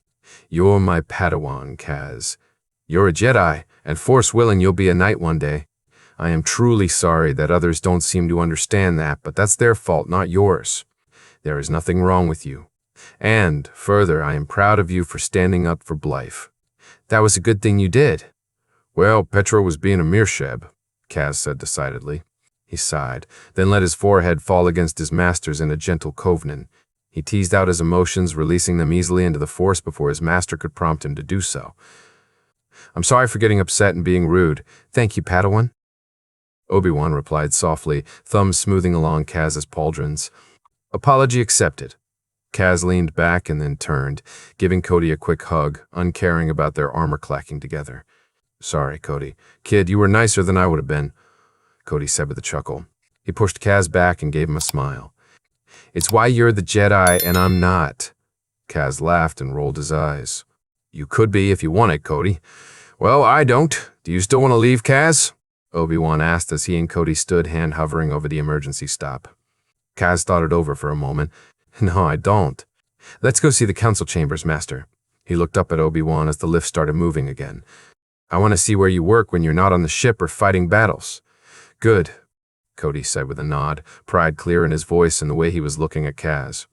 You're my Padawan, Kaz. You're a Jedi, and Force willing you'll be a knight one day. I am truly sorry that others don't seem to understand that, but that's their fault, not yours. There is nothing wrong with you. And, further, I am proud of you for standing up for Blythe. That was a good thing you did. Well, Petro was being a meersheb, Kaz said decidedly. He sighed, then let his forehead fall against his master's in a gentle covenant. He teased out his emotions, releasing them easily into the Force before his master could prompt him to do so. I'm sorry for getting upset and being rude. Thank you, Padawan. Obi-Wan replied softly, thumbs smoothing along Kaz's pauldrons. Apology accepted. Kaz leaned back and then turned, giving Cody a quick hug, uncaring about their armor clacking together. Sorry, Cody. Kid, you were nicer than I would have been, Cody said with a chuckle. He pushed Kaz back and gave him a smile. It's why you're the Jedi and I'm not. Kaz laughed and rolled his eyes. You could be if you wanted, Cody. Well, I don't. Do you still want to leave, Kaz? Obi-Wan asked as he and Cody stood hand hovering over the emergency stop. Kaz thought it over for a moment. No, I don't. Let's go see the council chambers, Master. He looked up at Obi-Wan as the lift started moving again. I want to see where you work when you're not on the ship or fighting battles. Good, Cody said with a nod, pride clear in his voice and the way he was looking at Kaz.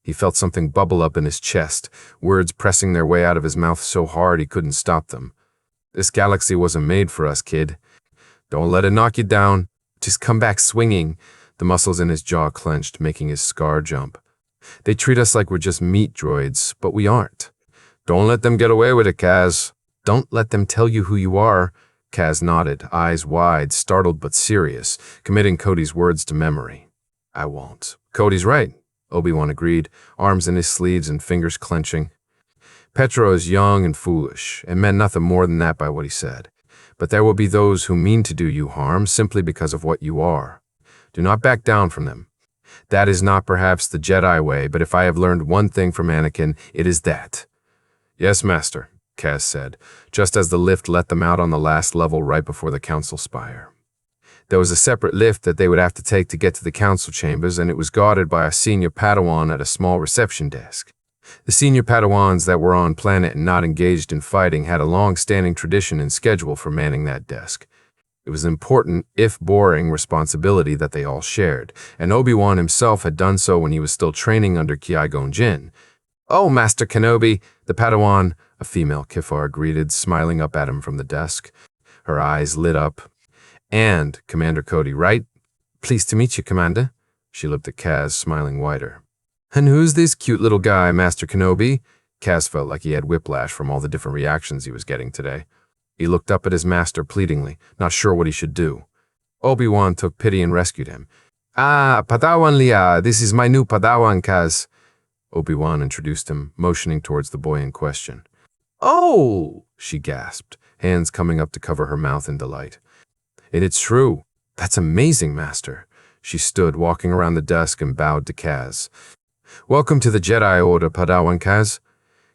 He felt something bubble up in his chest, words pressing their way out of his mouth so hard he couldn't stop them. This galaxy wasn't made for us, kid. Don't let it knock you down. Just come back swinging. The muscles in his jaw clenched, making his scar jump. They treat us like we're just meat droids, but we aren't. Don't let them get away with it, Kaz. Don't let them tell you who you are. Kaz nodded, eyes wide, startled but serious, committing Cody's words to memory. I won't. Cody's right, Obi-Wan agreed, arms in his sleeves and fingers clenching. Petro is young and foolish, and meant nothing more than that by what he said. But there will be those who mean to do you harm simply because of what you are. Do not back down from them. That is not perhaps the Jedi way, but if I have learned one thing from Anakin, it is that. Yes, Master, Kaz said, just as the lift let them out on the last level right before the council spire. There was a separate lift that they would have to take to get to the council chambers, and it was guarded by a senior Padawan at a small reception desk. The senior Padawans that were on planet and not engaged in fighting had a long-standing tradition and schedule for manning that desk. It was an important, if boring, responsibility that they all shared, and Obi-Wan himself had done so when he was still training under Qui-Gon Jinn. Oh, Master Kenobi, the Padawan, a female Kifar greeted, smiling up at him from the desk. Her eyes lit up. And, Commander Cody, right? Pleased to meet you, Commander. She looked at Kaz, smiling wider. And who's this cute little guy, Master Kenobi? Kaz felt like he had whiplash from all the different reactions he was getting today. He looked up at his master pleadingly, not sure what he should do. Obi-Wan took pity and rescued him. Ah, Padawan Leia, this is my new Padawan, Kaz. Obi-Wan introduced him, motioning towards the boy in question. Oh, she gasped, hands coming up to cover her mouth in delight. And it's true. That's amazing, Master. She stood, walking around the desk, and bowed to Kaz. Welcome to the Jedi Order, Padawan Kaz.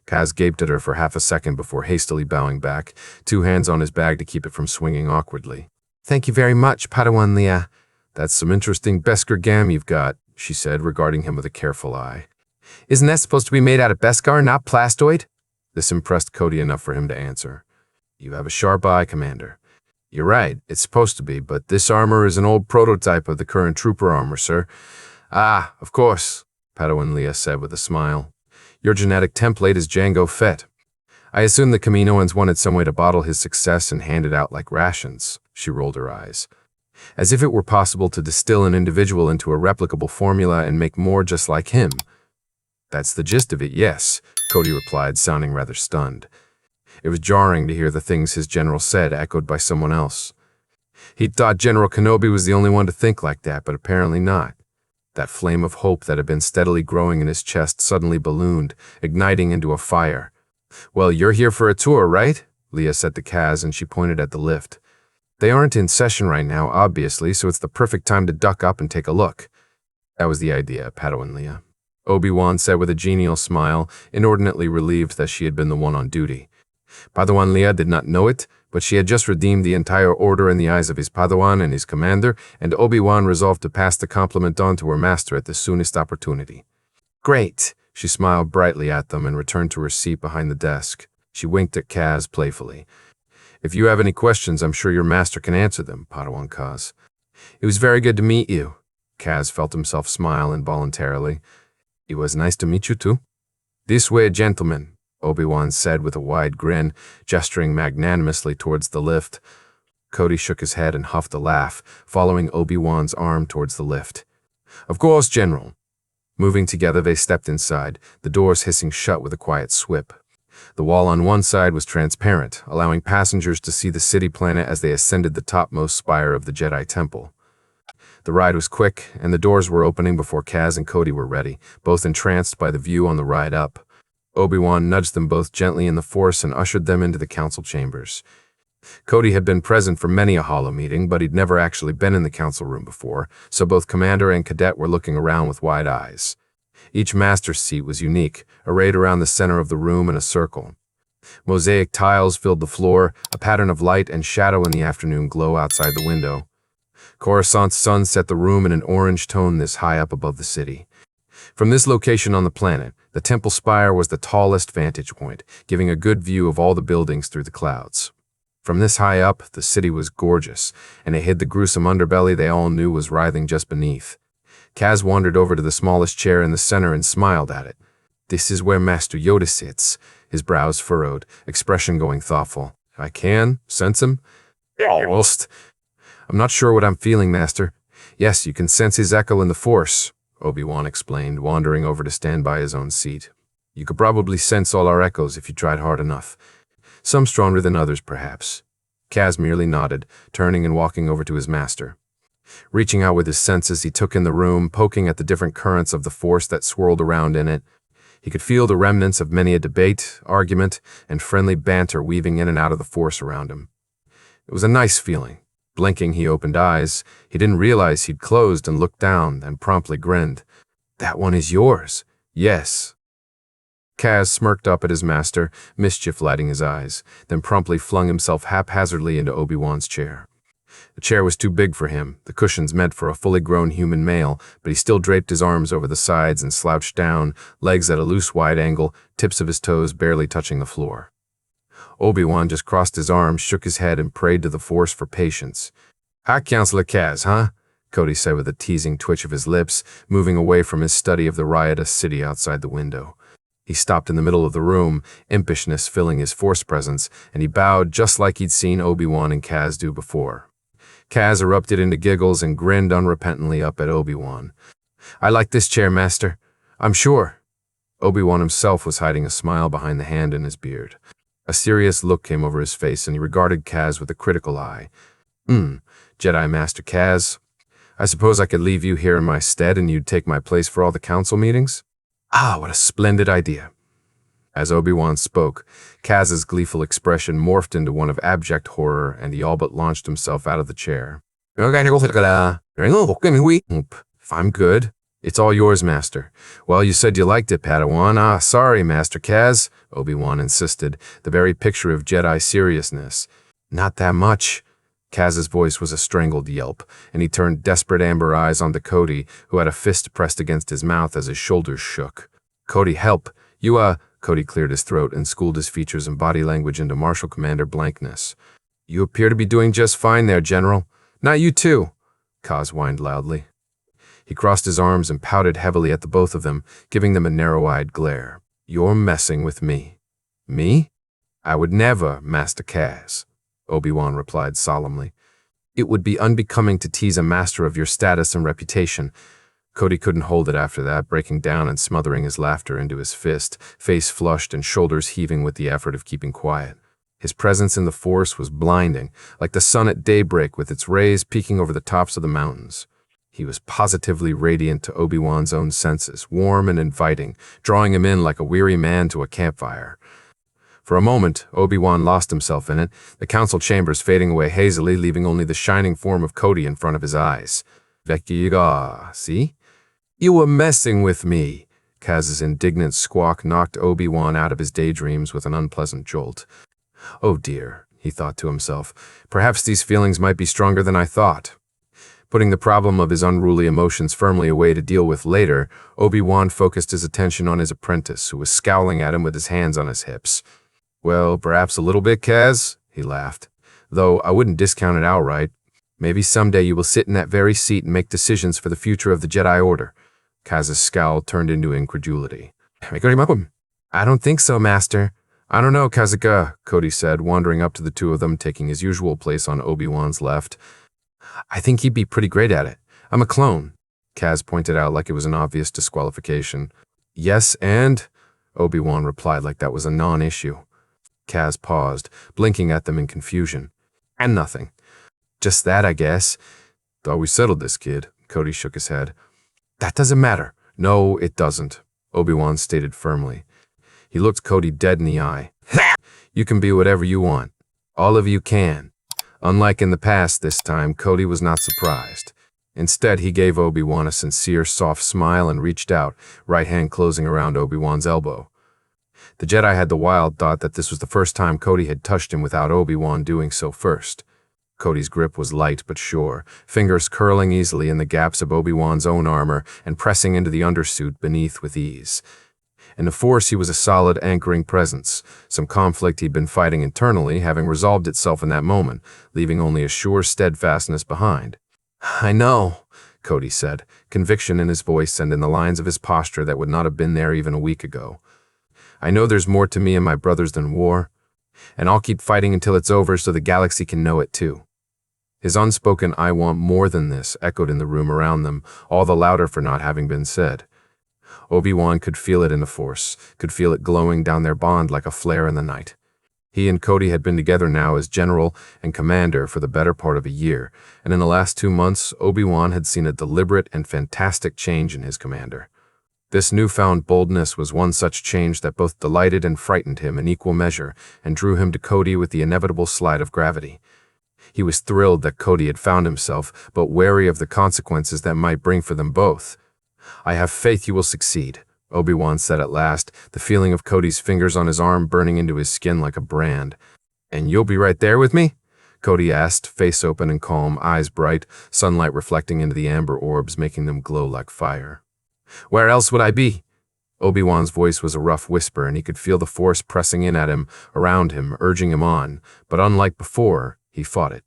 Kaz gaped at her for half a second before hastily bowing back, two hands on his bag to keep it from swinging awkwardly. Thank you very much, Padawan Leia. That's some interesting Beskar gam you've got, she said, regarding him with a careful eye. Isn't that supposed to be made out of Beskar, not plastoid? This impressed Cody enough for him to answer. You have a sharp eye, Commander. You're right, it's supposed to be, but this armor is an old prototype of the current trooper armor, sir. Ah, of course, Padawan Leia said with a smile. Your genetic template is Jango Fett. I assume the Kaminoans wanted some way to bottle his success and hand it out like rations. She rolled her eyes. As if it were possible to distill an individual into a replicable formula and make more just like him. That's the gist of it, yes, Cody replied, sounding rather stunned. It was jarring to hear the things his general said echoed by someone else. He'd thought General Kenobi was the only one to think like that, but apparently not. That flame of hope that had been steadily growing in his chest suddenly ballooned, igniting into a fire. Well, you're here for a tour, right? Leia said to Kaz, and she pointed at the lift. They aren't in session right now, obviously, so it's the perfect time to duck up and take a look. That was the idea, Padawan Leia. Obi-Wan said with a genial smile, inordinately relieved that she had been the one on duty. Padawan Leia did not know it, but she had just redeemed the entire order in the eyes of his Padawan and his commander, and Obi-Wan resolved to pass the compliment on to her master at the soonest opportunity. Great! She smiled brightly at them and returned to her seat behind the desk. She winked at Kaz playfully. If you have any questions, I'm sure your master can answer them, Padawan Kaz. It was very good to meet you. Kaz felt himself smile involuntarily. It was nice to meet you too. This way, gentlemen, Obi-Wan said with a wide grin, gesturing magnanimously towards the lift. Cody shook his head and huffed a laugh, following Obi-Wan's arm towards the lift. Of course, General. Moving together, they stepped inside, the doors hissing shut with a quiet swip. The wall on one side was transparent, allowing passengers to see the city planet as they ascended the topmost spire of the Jedi Temple. The ride was quick, and the doors were opening before Kaz and Cody were ready, both entranced by the view on the ride up. Obi-Wan nudged them both gently in the Force and ushered them into the council chambers. Cody had been present for many a holo meeting, but he'd never actually been in the council room before, so both Commander and Cadet were looking around with wide eyes. Each master's seat was unique, arrayed around the center of the room in a circle. Mosaic tiles filled the floor, a pattern of light and shadow in the afternoon glow outside the window. Coruscant's sun set the room in an orange tone this high up above the city. From this location on the planet, the temple spire was the tallest vantage point, giving a good view of all the buildings through the clouds. From this high up, the city was gorgeous, and it hid the gruesome underbelly they all knew was writhing just beneath. Kaz wandered over to the smallest chair in the center and smiled at it. This is where Master Yoda sits, his brows furrowed, expression going thoughtful. I can sense him? Almost. I'm not sure what I'm feeling, Master. Yes, you can sense his echo in the Force, Obi-Wan explained, wandering over to stand by his own seat. You could probably sense all our echoes if you tried hard enough. Some stronger than others, perhaps. Kaz merely nodded, turning and walking over to his master. Reaching out with his senses, he took in the room, poking at the different currents of the Force that swirled around in it. He could feel the remnants of many a debate, argument, and friendly banter weaving in and out of the Force around him. It was a nice feeling. Blinking, he opened eyes. He didn't realize he'd closed and looked down, and promptly grinned. That one is yours. Yes. Kaz smirked up at his master, mischief lighting his eyes, then promptly flung himself haphazardly into Obi-Wan's chair. The chair was too big for him, the cushions meant for a fully grown human male, but he still draped his arms over the sides and slouched down, legs at a loose wide angle, tips of his toes barely touching the floor. Obi-Wan just crossed his arms, shook his head, and prayed to the Force for patience. Hi, Counselor Kaz, huh? Cody said with a teasing twitch of his lips, moving away from his study of the riotous city outside the window. He stopped in the middle of the room, impishness filling his Force presence, and he bowed just like he'd seen Obi-Wan and Kaz do before. Kaz erupted into giggles and grinned unrepentantly up at Obi-Wan. I like this chair, Master. I'm sure. Obi-Wan himself was hiding a smile behind the hand in his beard. A serious look came over his face, and he regarded Kaz with a critical eye. Jedi Master Kaz. I suppose I could leave you here in my stead and you'd take my place for all the council meetings? Ah, what a splendid idea. As Obi-Wan spoke, Kaz's gleeful expression morphed into one of abject horror, and he all but launched himself out of the chair. I'm good. It's all yours, Master. Well, you said you liked it, Padawan. Ah, sorry, Master Kaz, Obi-Wan insisted, the very picture of Jedi seriousness. Not that much. Kaz's voice was a strangled yelp, and he turned desperate amber eyes onto Cody, who had a fist pressed against his mouth as his shoulders shook. Cody, help. Cody cleared his throat and schooled his features and body language into Marshal Commander blankness. You appear to be doing just fine there, General. Not you too, Kaz whined loudly. He crossed his arms and pouted heavily at the both of them, giving them a narrow-eyed glare. You're messing with me. Me? I would never, Master Kaz, Obi-Wan replied solemnly. It would be unbecoming to tease a master of your status and reputation. Cody couldn't hold it after that, breaking down and smothering his laughter into his fist, face flushed and shoulders heaving with the effort of keeping quiet. His presence in the Force was blinding, like the sun at daybreak with its rays peeking over the tops of the mountains. He was positively radiant to Obi-Wan's own senses, warm and inviting, drawing him in like a weary man to a campfire. For a moment, Obi-Wan lost himself in it, the council chambers fading away hazily, leaving only the shining form of Cody in front of his eyes. Vekiga, see? You were messing with me. Kaz's indignant squawk knocked Obi-Wan out of his daydreams with an unpleasant jolt. Oh dear, he thought to himself. Perhaps these feelings might be stronger than I thought. Putting the problem of his unruly emotions firmly away to deal with later, Obi-Wan focused his attention on his apprentice, who was scowling at him with his hands on his hips. Well, perhaps a little bit, Kaz, he laughed. Though I wouldn't discount it outright. Maybe someday you will sit in that very seat and make decisions for the future of the Jedi Order. Kaz's scowl turned into incredulity. I don't think so, Master. I don't know, Kazuka, Cody said, wandering up to the two of them, taking his usual place on Obi-Wan's left. I think he'd be pretty great at it. I'm a clone, Kaz pointed out like it was an obvious disqualification. Yes, and? Obi-Wan replied like that was a non-issue. Kaz paused, blinking at them in confusion. And nothing. Just that, I guess. Thought we settled this, kid. Cody shook his head. That doesn't matter. No, it doesn't, Obi-Wan stated firmly. He looked Cody dead in the eye. You can be whatever you want. All of you can. Unlike in the past this time, Cody was not surprised. Instead, he gave Obi-Wan a sincere, soft smile and reached out, right hand closing around Obi-Wan's elbow. The Jedi had the wild thought that this was the first time Cody had touched him without Obi-Wan doing so first. Cody's grip was light but sure, fingers curling easily in the gaps of Obi-Wan's own armor and pressing into the undersuit beneath with ease. In the Force, he was a solid, anchoring presence, some conflict he'd been fighting internally having resolved itself in that moment, leaving only a sure steadfastness behind. I know, Cody said, conviction in his voice and in the lines of his posture that would not have been there even a week ago. I know there's more to me and my brothers than war, and I'll keep fighting until it's over so the galaxy can know it too. His unspoken "I want more than this" echoed in the room around them, all the louder for not having been said. Obi-Wan could feel it in the Force, could feel it glowing down their bond like a flare in the night. He and Cody had been together now as general and commander for the better part of a year, and in the last 2 months, Obi-Wan had seen a deliberate and fantastic change in his commander. This newfound boldness was one such change that both delighted and frightened him in equal measure and drew him to Cody with the inevitable slide of gravity. He was thrilled that Cody had found himself, but wary of the consequences that might bring for them both. I have faith you will succeed, Obi-Wan said at last, the feeling of Cody's fingers on his arm burning into his skin like a brand. And you'll be right there with me? Cody asked, face open and calm, eyes bright, sunlight reflecting into the amber orbs, making them glow like fire. Where else would I be? Obi-Wan's voice was a rough whisper, and he could feel the Force pressing in at him, around him, urging him on, but unlike before, he fought it.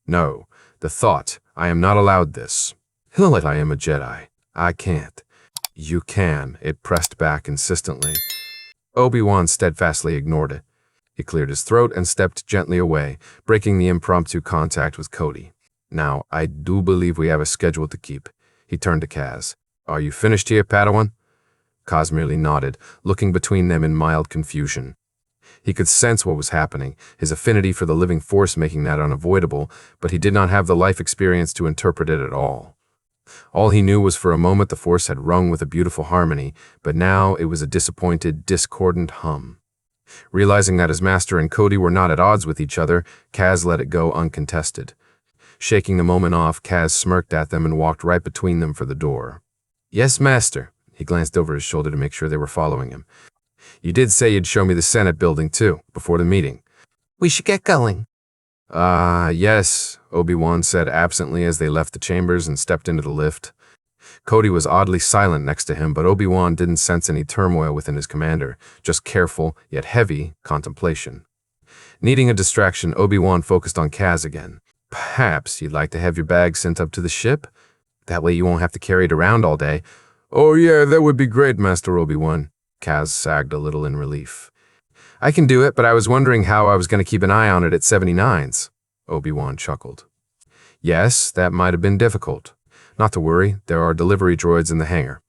No, the thought, I am not allowed this. I am a Jedi. I can't. You can, it pressed back insistently. Obi-Wan steadfastly ignored it. He cleared his throat and stepped gently away, breaking the impromptu contact with Cody. Now, I do believe we have a schedule to keep. He turned to Kaz. Are you finished here, Padawan? Kaz merely nodded, looking between them in mild confusion. He could sense what was happening, his affinity for the living Force making that unavoidable, but he did not have the life experience to interpret it at all. All he knew was for a moment the Force had rung with a beautiful harmony, but now it was a disappointed, discordant hum. Realizing that his master and Cody were not at odds with each other, Kaz let it go uncontested. Shaking the moment off, Kaz smirked at them and walked right between them for the door. Yes, Master. He glanced over his shoulder to make sure they were following him. You did say you'd show me the Senate building, too, before the meeting. We should get going. Yes, Obi-Wan said absently as they left the chambers and stepped into the lift. Cody was oddly silent next to him, but Obi-Wan didn't sense any turmoil within his commander, just careful, yet heavy, contemplation. Needing a distraction, Obi-Wan focused on Kaz again. Perhaps you'd like to have your bag sent up to the ship? That way you won't have to carry it around all day. Oh yeah, that would be great, Master Obi-Wan. Kaz sagged a little in relief. I can do it, but I was wondering how I was going to keep an eye on it at 79's. Obi-Wan chuckled. Yes, that might have been difficult. Not to worry, there are delivery droids in the hangar.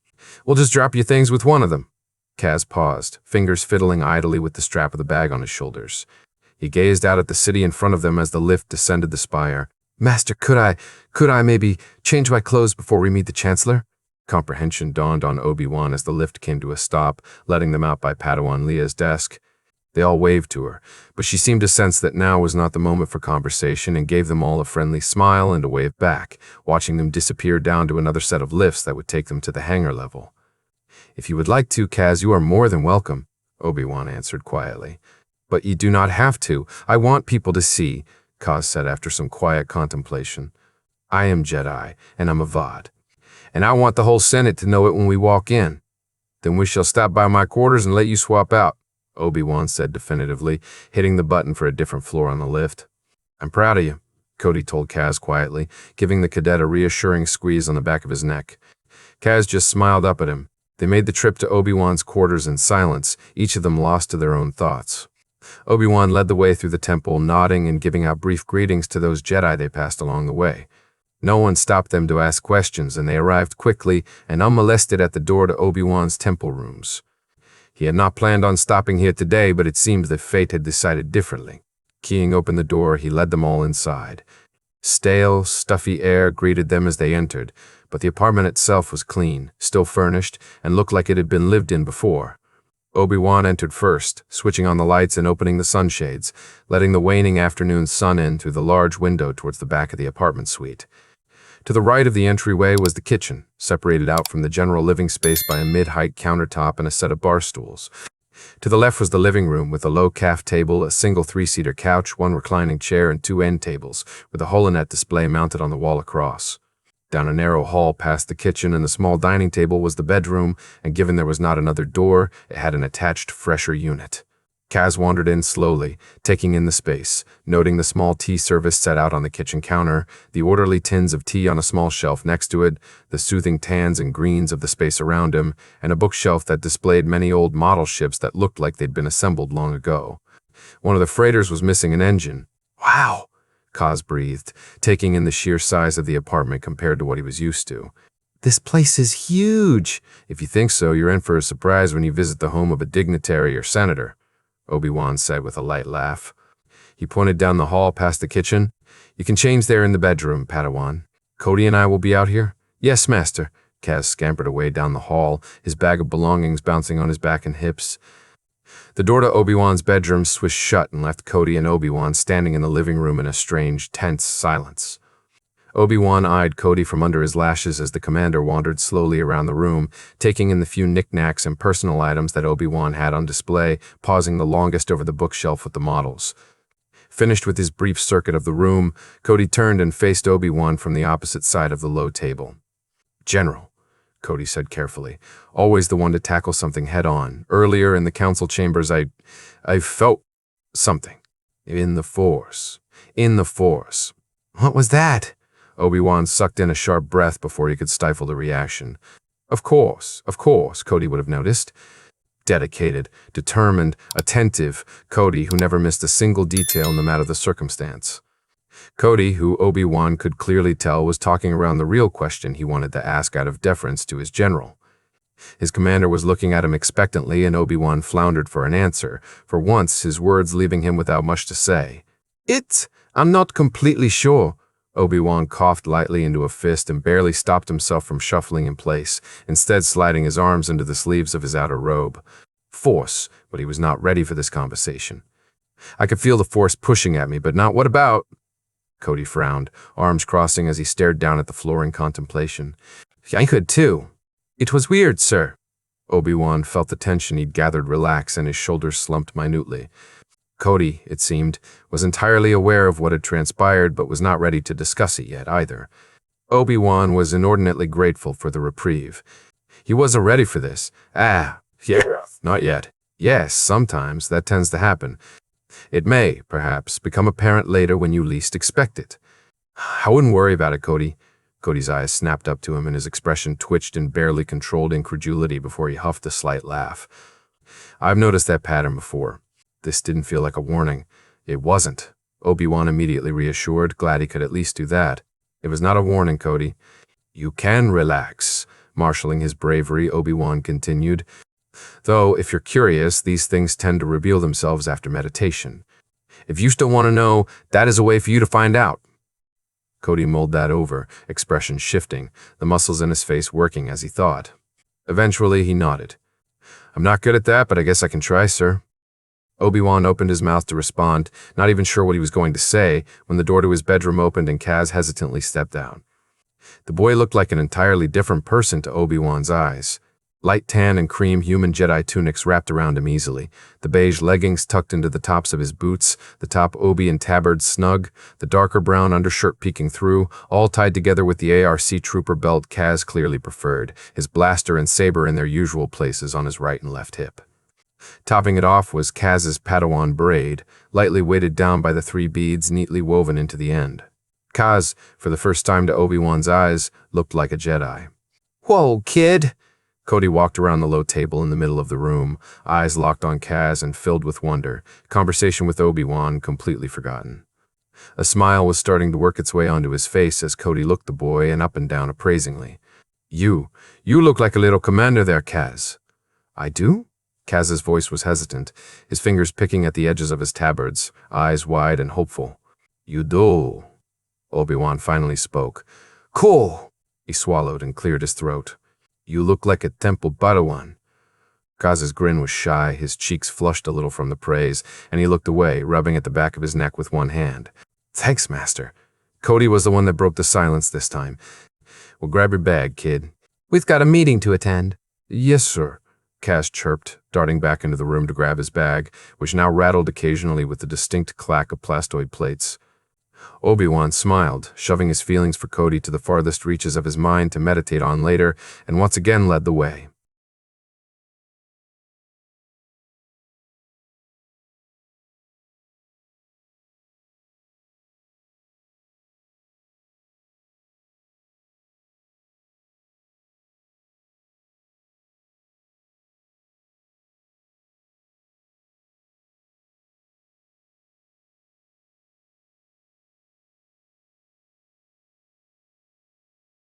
We'll just drop your things with one of them. Kaz paused, fingers fiddling idly with the strap of the bag on his shoulders. He gazed out at the city in front of them as the lift descended the spire. Master, could I maybe change my clothes before we meet the Chancellor? Comprehension dawned on Obi-Wan as the lift came to a stop, letting them out by Padawan Leia's desk. They all waved to her, but she seemed to sense that now was not the moment for conversation and gave them all a friendly smile and a wave back, watching them disappear down to another set of lifts that would take them to the hangar level. If you would like to, Kaz, you are more than welcome, Obi-Wan answered quietly. But you do not have to. I want people to see, Kaz said after some quiet contemplation. I am Jedi, and I'm a Vod. And I want the whole Senate to know it when we walk in. Then we shall stop by my quarters and let you swap out, Obi-Wan said definitively, hitting the button for a different floor on the lift. I'm proud of you, Cody told Kaz quietly, giving the cadet a reassuring squeeze on the back of his neck. Kaz just smiled up at him. They made the trip to Obi-Wan's quarters in silence, each of them lost to their own thoughts. Obi-Wan led the way through the temple, nodding and giving out brief greetings to those Jedi they passed along the way. No one stopped them to ask questions, and they arrived quickly and unmolested at the door to Obi-Wan's temple rooms. He had not planned on stopping here today, but it seemed that fate had decided differently. Keying open the door, he led them all inside. Stale, stuffy air greeted them as they entered, but the apartment itself was clean, still furnished, and looked like it had been lived in before. Obi-Wan entered first, switching on the lights and opening the sunshades, letting the waning afternoon sun in through the large window towards the back of the apartment suite. To the right of the entryway was the kitchen, separated out from the general living space by a mid-height countertop and a set of bar stools. To the left was the living room with a low calf table, a single three-seater couch, one reclining chair, and two end tables, with a holonet display mounted on the wall across. Down a narrow hall past the kitchen and the small dining table was the bedroom, and given there was not another door, it had an attached, fresher unit. Kaz wandered in slowly, taking in the space, noting the small tea service set out on the kitchen counter, the orderly tins of tea on a small shelf next to it, the soothing tans and greens of the space around him, and a bookshelf that displayed many old model ships that looked like they'd been assembled long ago. One of the freighters was missing an engine. Wow! Kaz breathed, taking in the sheer size of the apartment compared to what he was used to. This place is huge! If you think so, you're in for a surprise when you visit the home of a dignitary or senator, Obi-Wan said with a light laugh. He pointed down the hall past the kitchen. You can change there in the bedroom, Padawan. Cody and I will be out here? Yes, Master. Kaz scampered away down the hall, his bag of belongings bouncing on his back and hips. The door to Obi-Wan's bedroom swished shut and left Cody and Obi-Wan standing in the living room in a strange, tense silence. Obi-Wan eyed Cody from under his lashes as the commander wandered slowly around the room, taking in the few knickknacks and personal items that Obi-Wan had on display, pausing the longest over the bookshelf with the models. Finished with his brief circuit of the room, Cody turned and faced Obi-Wan from the opposite side of the low table. General, Cody said carefully, always the one to tackle something head-on. Earlier in the council chambers, I felt something. In the Force. In the Force. What was that? Obi-Wan sucked in a sharp breath before he could stifle the reaction. Of course, Cody would have noticed. Dedicated, determined, attentive, Cody, who never missed a single detail no matter the circumstance. Cody, who Obi-Wan could clearly tell was talking around the real question he wanted to ask out of deference to his general. His commander was looking at him expectantly, and Obi-Wan floundered for an answer, for once his words leaving him without much to say. I'm not completely sure. Obi-Wan coughed lightly into a fist and barely stopped himself from shuffling in place, instead sliding his arms into the sleeves of his outer robe. Force, but he was not ready for this conversation. I could feel the Force pushing at me, but not what about? Cody frowned, arms crossing as he stared down at the floor in contemplation. I could too. It was weird, sir. Obi-Wan felt the tension he'd gathered relax and his shoulders slumped minutely. Cody, it seemed, was entirely aware of what had transpired but was not ready to discuss it yet either. Obi-Wan was inordinately grateful for the reprieve. He wasn't ready for this. Yeah, not yet. Yes, sometimes that tends to happen. It may, perhaps, become apparent later when you least expect it. I wouldn't worry about it, Cody. Cody's eyes snapped up to him and his expression twitched in barely controlled incredulity before he huffed a slight laugh. I've noticed that pattern before. This didn't feel like a warning. It wasn't. Obi-Wan immediately reassured, glad he could at least do that. It was not a warning, Cody. You can relax, marshaling his bravery, Obi-Wan continued. Though, if you're curious, these things tend to reveal themselves after meditation. If you still want to know, that is a way for you to find out. Cody mulled that over, expression shifting, the muscles in his face working as he thought. Eventually, he nodded. I'm not good at that, but I guess I can try, sir. Obi-Wan opened his mouth to respond, not even sure what he was going to say, when the door to his bedroom opened and Kaz hesitantly stepped out. The boy looked like an entirely different person to Obi-Wan's eyes. Light tan and cream human Jedi tunics wrapped around him easily, the beige leggings tucked into the tops of his boots, the top obi and tabard snug, the darker brown undershirt peeking through, all tied together with the ARC trooper belt Kaz clearly preferred, his blaster and saber in their usual places on his right and left hip. Topping it off was Kaz's Padawan braid, lightly weighted down by the 3 beads neatly woven into the end. Kaz, for the first time to Obi-Wan's eyes, looked like a Jedi. Whoa, kid! Cody walked around the low table in the middle of the room, eyes locked on Kaz and filled with wonder, conversation with Obi-Wan completely forgotten. A smile was starting to work its way onto his face as Cody looked the boy and up and down appraisingly. You look like a little commander there, Kaz. I do? Kaz's voice was hesitant, his fingers picking at the edges of his tabards, eyes wide and hopeful. You do. Obi-Wan finally spoke. Cool. He swallowed and cleared his throat. You look like a temple Padawan. Kaz's grin was shy, his cheeks flushed a little from the praise, and he looked away, rubbing at the back of his neck with one hand. Thanks, Master. Cody was the one that broke the silence this time. Well, grab your bag, kid. We've got a meeting to attend. Yes, sir. Kaz chirped, darting back into the room to grab his bag, which now rattled occasionally with the distinct clack of plastoid plates. Obi-Wan smiled, shoving his feelings for Cody to the farthest reaches of his mind to meditate on later, and once again led the way.